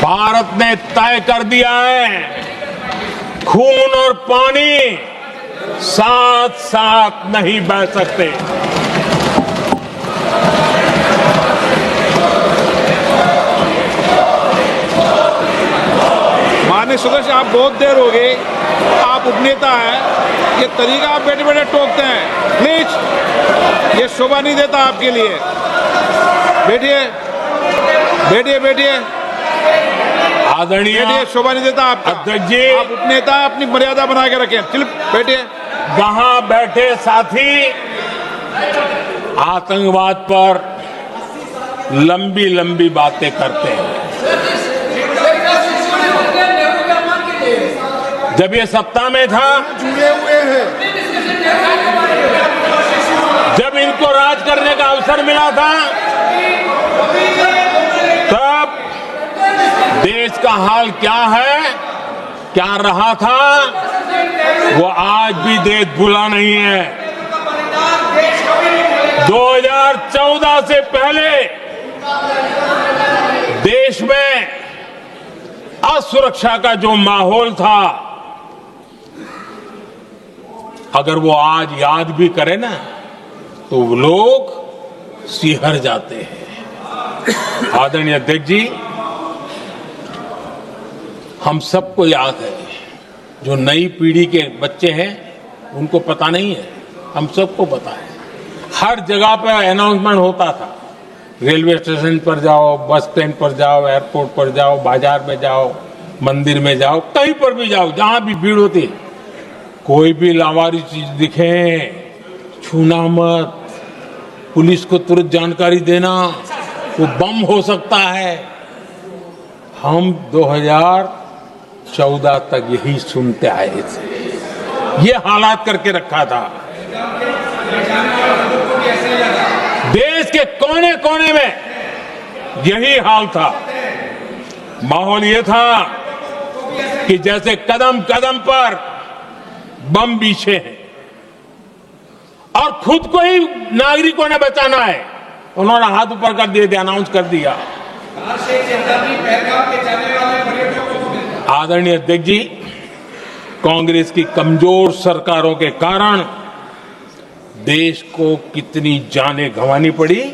भारत ने तय कर दिया है, खून और पानी साथ साथ नहीं बह सकते। माननीय सदस्य, आप बहुत देर हो गई, आप उपनेता हैं, ये तरीका आप बैठे बैठे टोकते हैं, प्लीज, ये शोभा नहीं देता आपके लिए। बैठिए बैठिए बैठिए आदरणीय, बैठिए, शोभा नहीं देता आपका। अध्यक्ष जी, आप उपनेता, अपनी मर्यादा बना के रखें। चलिए बैठिए। वहां बैठे साथी आतंकवाद पर लंबी लंबी बातें करते हैं। जब ये सत्ता में था, जुड़े हुए हैं, जब इनको राज करने का अवसर मिला था, तब देश का हाल क्या है, क्या रहा था, वो आज भी देश भूला नहीं है। 2014 से पहले देश में असुरक्षा का जो माहौल था, अगर वो आज याद भी करे ना तो वो लोग सिहर जाते हैं। आदरणीय अध्यक्ष जी, हम सबको याद है, जो नई पीढ़ी के बच्चे हैं उनको पता नहीं है, हम सबको पता है। हर जगह पर अनाउंसमेंट होता था, रेलवे स्टेशन पर जाओ, बस स्टैंड पर जाओ, एयरपोर्ट पर जाओ, बाजार में जाओ, मंदिर में जाओ, कहीं पर भी जाओ, जहां भी भीड़ होती है, कोई भी लावारी चीज दिखे छूना मत, पुलिस को तुरंत जानकारी देना, वो बम हो सकता है। हम 2014 तक यही सुनते आए थे, ये हालात करके रखा था। देश के कोने कोने में यही हाल था। माहौल ये था कि जैसे कदम कदम पर बम बिछे हैं और खुद को ही नागरिकों ने बचाना है, उन्होंने हाथ ऊपर कर दिए थे, अनाउंस कर दिया। आदरणीय अध्यक्ष जी, कांग्रेस की कमजोर सरकारों के कारण देश को कितनी जानें गंवानी पड़ी,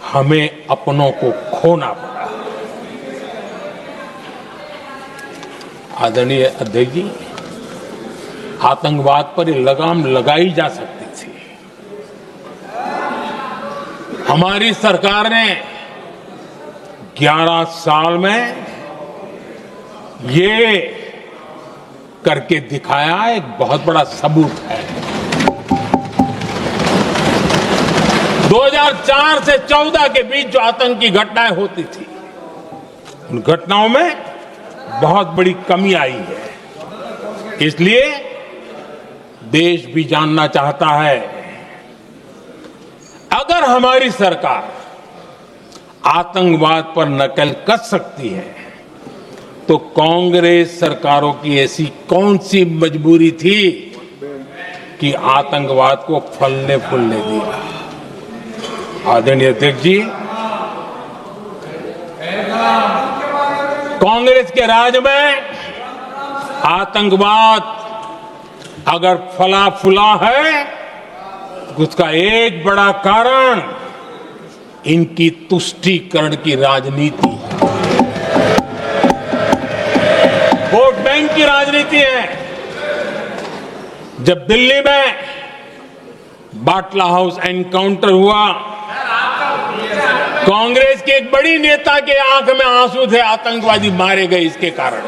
हमें अपनों को खोना पड़ा। आदरणीय अध्यक्ष जी, आतंकवाद पर लगाम लगाई जा सकती थी। हमारी सरकार ने 11 साल में ये करके दिखाया, एक बहुत बड़ा सबूत है। 2004 से 14 के बीच जो आतंकी घटनाएं होती थी, उन घटनाओं में बहुत बड़ी कमी आई है। इसलिए देश भी जानना चाहता है, अगर हमारी सरकार आतंकवाद पर नकेल कस सकती है तो कांग्रेस सरकारों की ऐसी कौन सी मजबूरी थी कि आतंकवाद को फलने फूलने दिया। आदरणीय अध्यक्ष जी, कांग्रेस के राज में आतंकवाद अगर फला फूला है, उसका एक बड़ा कारण इनकी तुष्टीकरण की राजनीति है, वोट बैंक की राजनीति है। जब दिल्ली में बाटला हाउस एनकाउंटर हुआ, कांग्रेस के एक बड़ी नेता के आंख में आंसू थे, आतंकवादी मारे गए इसके कारण,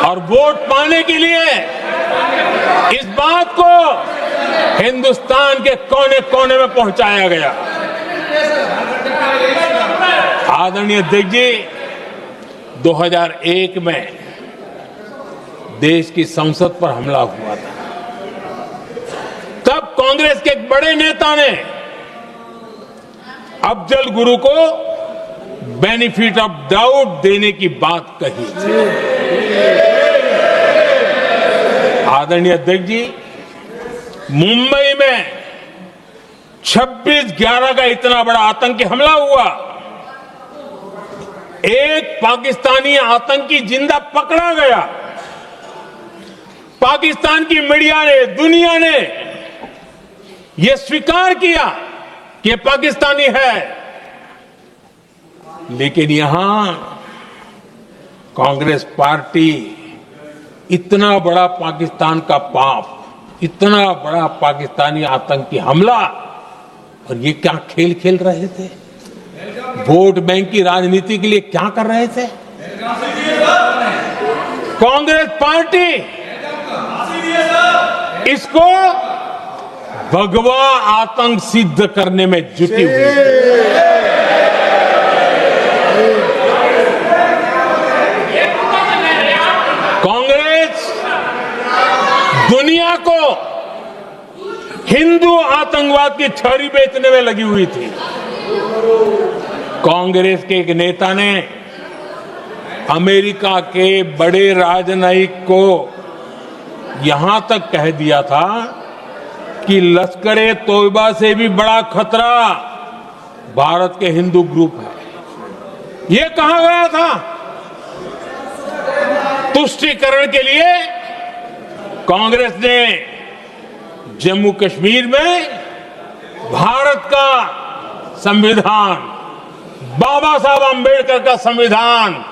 और वोट पाने के लिए इस बात को हिंदुस्तान के कोने कोने में पहुंचाया गया। आदरणीय अध्यक्ष जी, 2001 में देश की संसद पर हमला हुआ था, तब कांग्रेस के एक बड़े नेता ने अफजल गुरु को बेनिफिट ऑफ डाउट देने की बात कही थी। आदरणीय अध्यक्ष जी, मुंबई में 26/11 का इतना बड़ा आतंकी हमला हुआ, एक पाकिस्तानी आतंकी जिंदा पकड़ा गया। पाकिस्तान की मीडिया ने, दुनिया ने यह स्वीकार किया कि पाकिस्तानी है, लेकिन यहां कांग्रेस पार्टी इतना बड़ा पाकिस्तान का पाप, इतना बड़ा पाकिस्तानी आतंकी हमला, और ये क्या खेल खेल रहे थे, वोट बैंक की राजनीति के लिए क्या कर रहे थे। कांग्रेस पार्टी इसको भगवा आतंक सिद्ध करने में जुटी हुई है। कांग्रेस दुनिया को हिंदू आतंकवाद की छड़ी बेचने में लगी हुई थी। कांग्रेस के एक नेता ने अमेरिका के बड़े राजनयिक को यहां तक कह दिया था कि लश्कर-ए तोयबा से भी बड़ा खतरा भारत के हिंदू ग्रुप है। ये कहा गया था तुष्टीकरण के लिए कांग्रेस ने जम्मू कश्मीर में भारत का संविधान, बाबा साहब आंबेडकर का संविधान,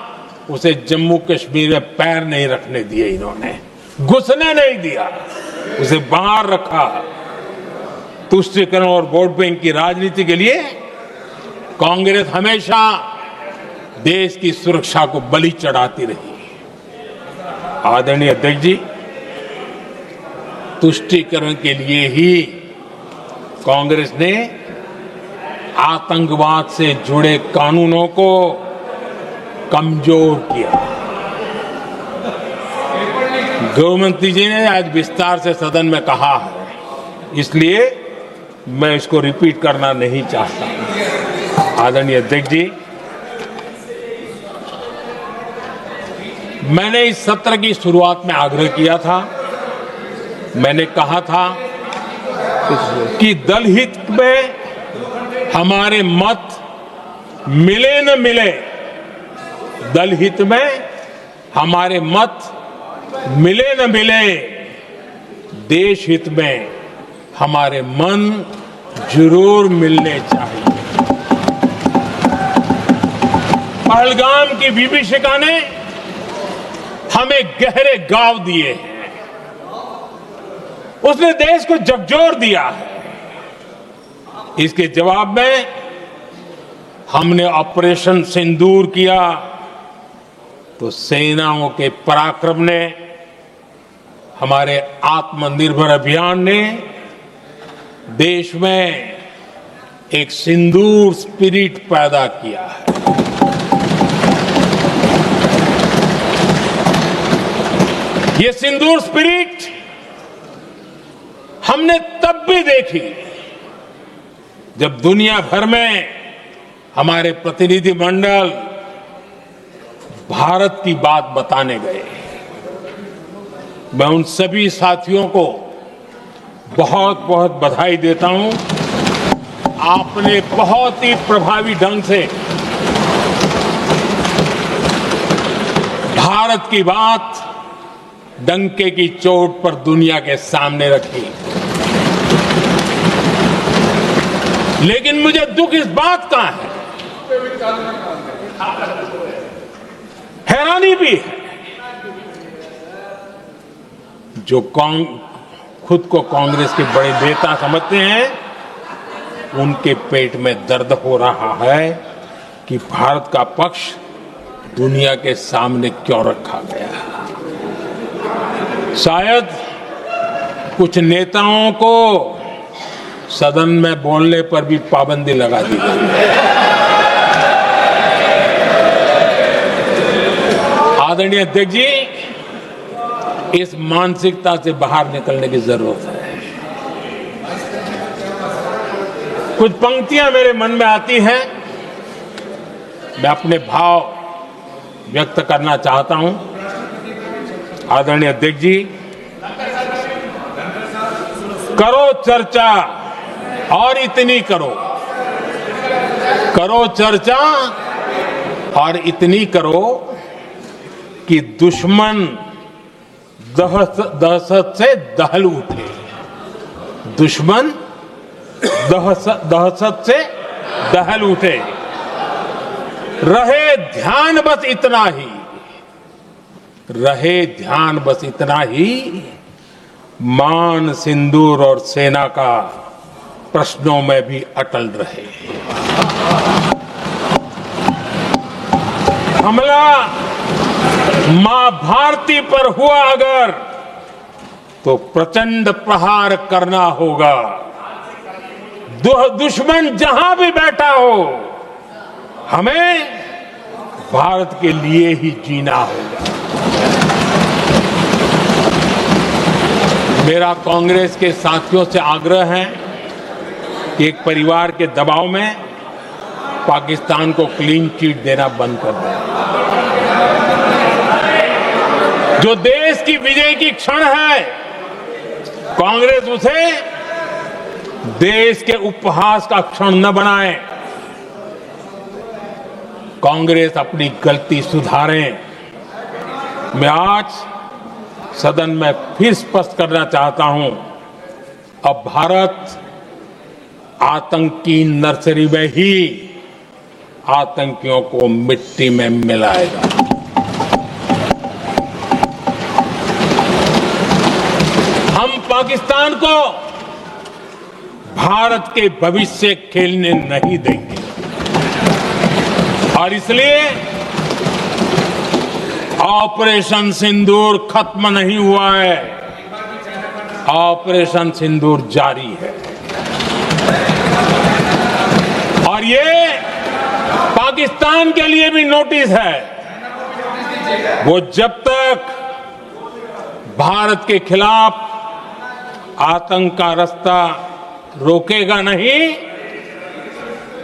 उसे जम्मू कश्मीर में पैर नहीं रखने दिए, इन्होंने घुसने नहीं दिया, उसे बाहर रखा। तुष्टीकरण और वोट बैंक की राजनीति के लिए कांग्रेस हमेशा देश की सुरक्षा को बलि चढ़ाती रही। आदरणीय अध्यक्ष जी, तुष्टीकरण के लिए ही कांग्रेस ने आतंकवाद से जुड़े कानूनों को कमजोर किया। गृहमंत्री जी ने आज विस्तार से सदन में कहा है, इसलिए मैं इसको रिपीट करना नहीं चाहता। आदरणीय अध्यक्ष जी, मैंने इस सत्र की शुरुआत में आग्रह किया था, मैंने कहा था कि दल हित में हमारे मत मिले न मिले, दल हित में हमारे मत मिले न मिले, देश हित में हमारे मन जरूर मिलने चाहिए। पहलगाम की विभीषिका ने हमें गहरे घाव दिए हैं, उसने देश को झकझोर दिया है। इसके जवाब में हमने ऑपरेशन सिंदूर किया तो सेनाओं के पराक्रम ने, हमारे आत्मनिर्भर अभियान ने देश में एक सिंदूर स्पिरिट पैदा किया है। ये सिंदूर स्पिरिट हमने तब भी देखी जब दुनिया भर में हमारे प्रतिनिधि मंडल भारत की बात बताने गए। मैं उन सभी साथियों को बहुत बहुत बधाई देता हूं। आपने बहुत ही प्रभावी ढंग से भारत की बात डंके की चोट पर दुनिया के सामने रखी। लेकिन मुझे दुख इस बात का है, हैरानी भी है, जो खुद को कांग्रेस के बड़े नेता समझते हैं, उनके पेट में दर्द हो रहा है कि भारत का पक्ष दुनिया के सामने क्यों रखा गया। शायद कुछ नेताओं को सदन में बोलने पर भी पाबंदी लगा दी गई है। आदरणीय अध्यक्ष जी, इस मानसिकता से बाहर निकलने की जरूरत है। कुछ पंक्तियां मेरे मन में आती हैं, मैं अपने भाव व्यक्त करना चाहता हूं। आदरणीय अध्यक्ष जी, करो चर्चा और इतनी करो, करो चर्चा और इतनी करो कि दुश्मन दहशत से दहल उठे, दुश्मन दहशत से दहल उठे। रहे ध्यान बस इतना ही, रहे ध्यान बस इतना ही, मान सिंदूर और सेना का प्रश्नों में भी अटल रहे। हमला मां भारती पर हुआ अगर, तो प्रचंड प्रहार करना होगा। दुश्मन जहां भी बैठा हो, हमें भारत के लिए ही जीना होगा। मेरा कांग्रेस के साथियों से आग्रह है कि एक परिवार के दबाव में पाकिस्तान को क्लीन चिट देना बंद कर दें। जो देश की विजय की क्षण है, कांग्रेस उसे देश के उपहास का क्षण न बनाए। कांग्रेस अपनी गलती सुधारें। मैं आज सदन में फिर स्पष्ट करना चाहता हूं, अब भारत आतंक की नर्सरी में ही आतंकियों को मिट्टी में मिलाएगा। हम पाकिस्तान को भारत के भविष्य खेलने नहीं देंगे और इसलिए ऑपरेशन सिंदूर खत्म नहीं हुआ है, ऑपरेशन सिंदूर जारी है। और ये पाकिस्तान के लिए भी नोटिस है। वो जब तक भारत के खिलाफ आतंक का रास्ता रोकेगा नहीं,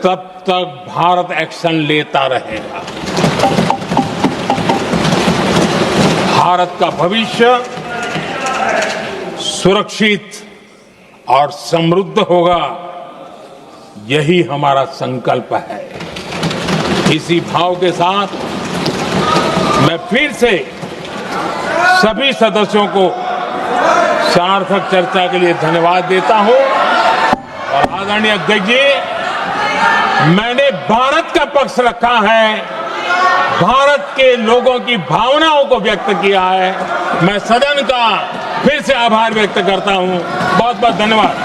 तब तक भारत एक्शन लेता रहेगा। भारत का भविष्य सुरक्षित और समृद्ध होगा, यही हमारा संकल्प है। इसी भाव के साथ मैं फिर से सभी सदस्यों को सार्थक चर्चा के लिए धन्यवाद देता हूं। और आदरणीय अध्यक्ष जी, मैंने भारत का पक्ष रखा है, भारत के लोगों की भावनाओं को व्यक्त किया है। मैं सदन का फिर से आभार व्यक्त करता हूं। बहुत बहुत धन्यवाद।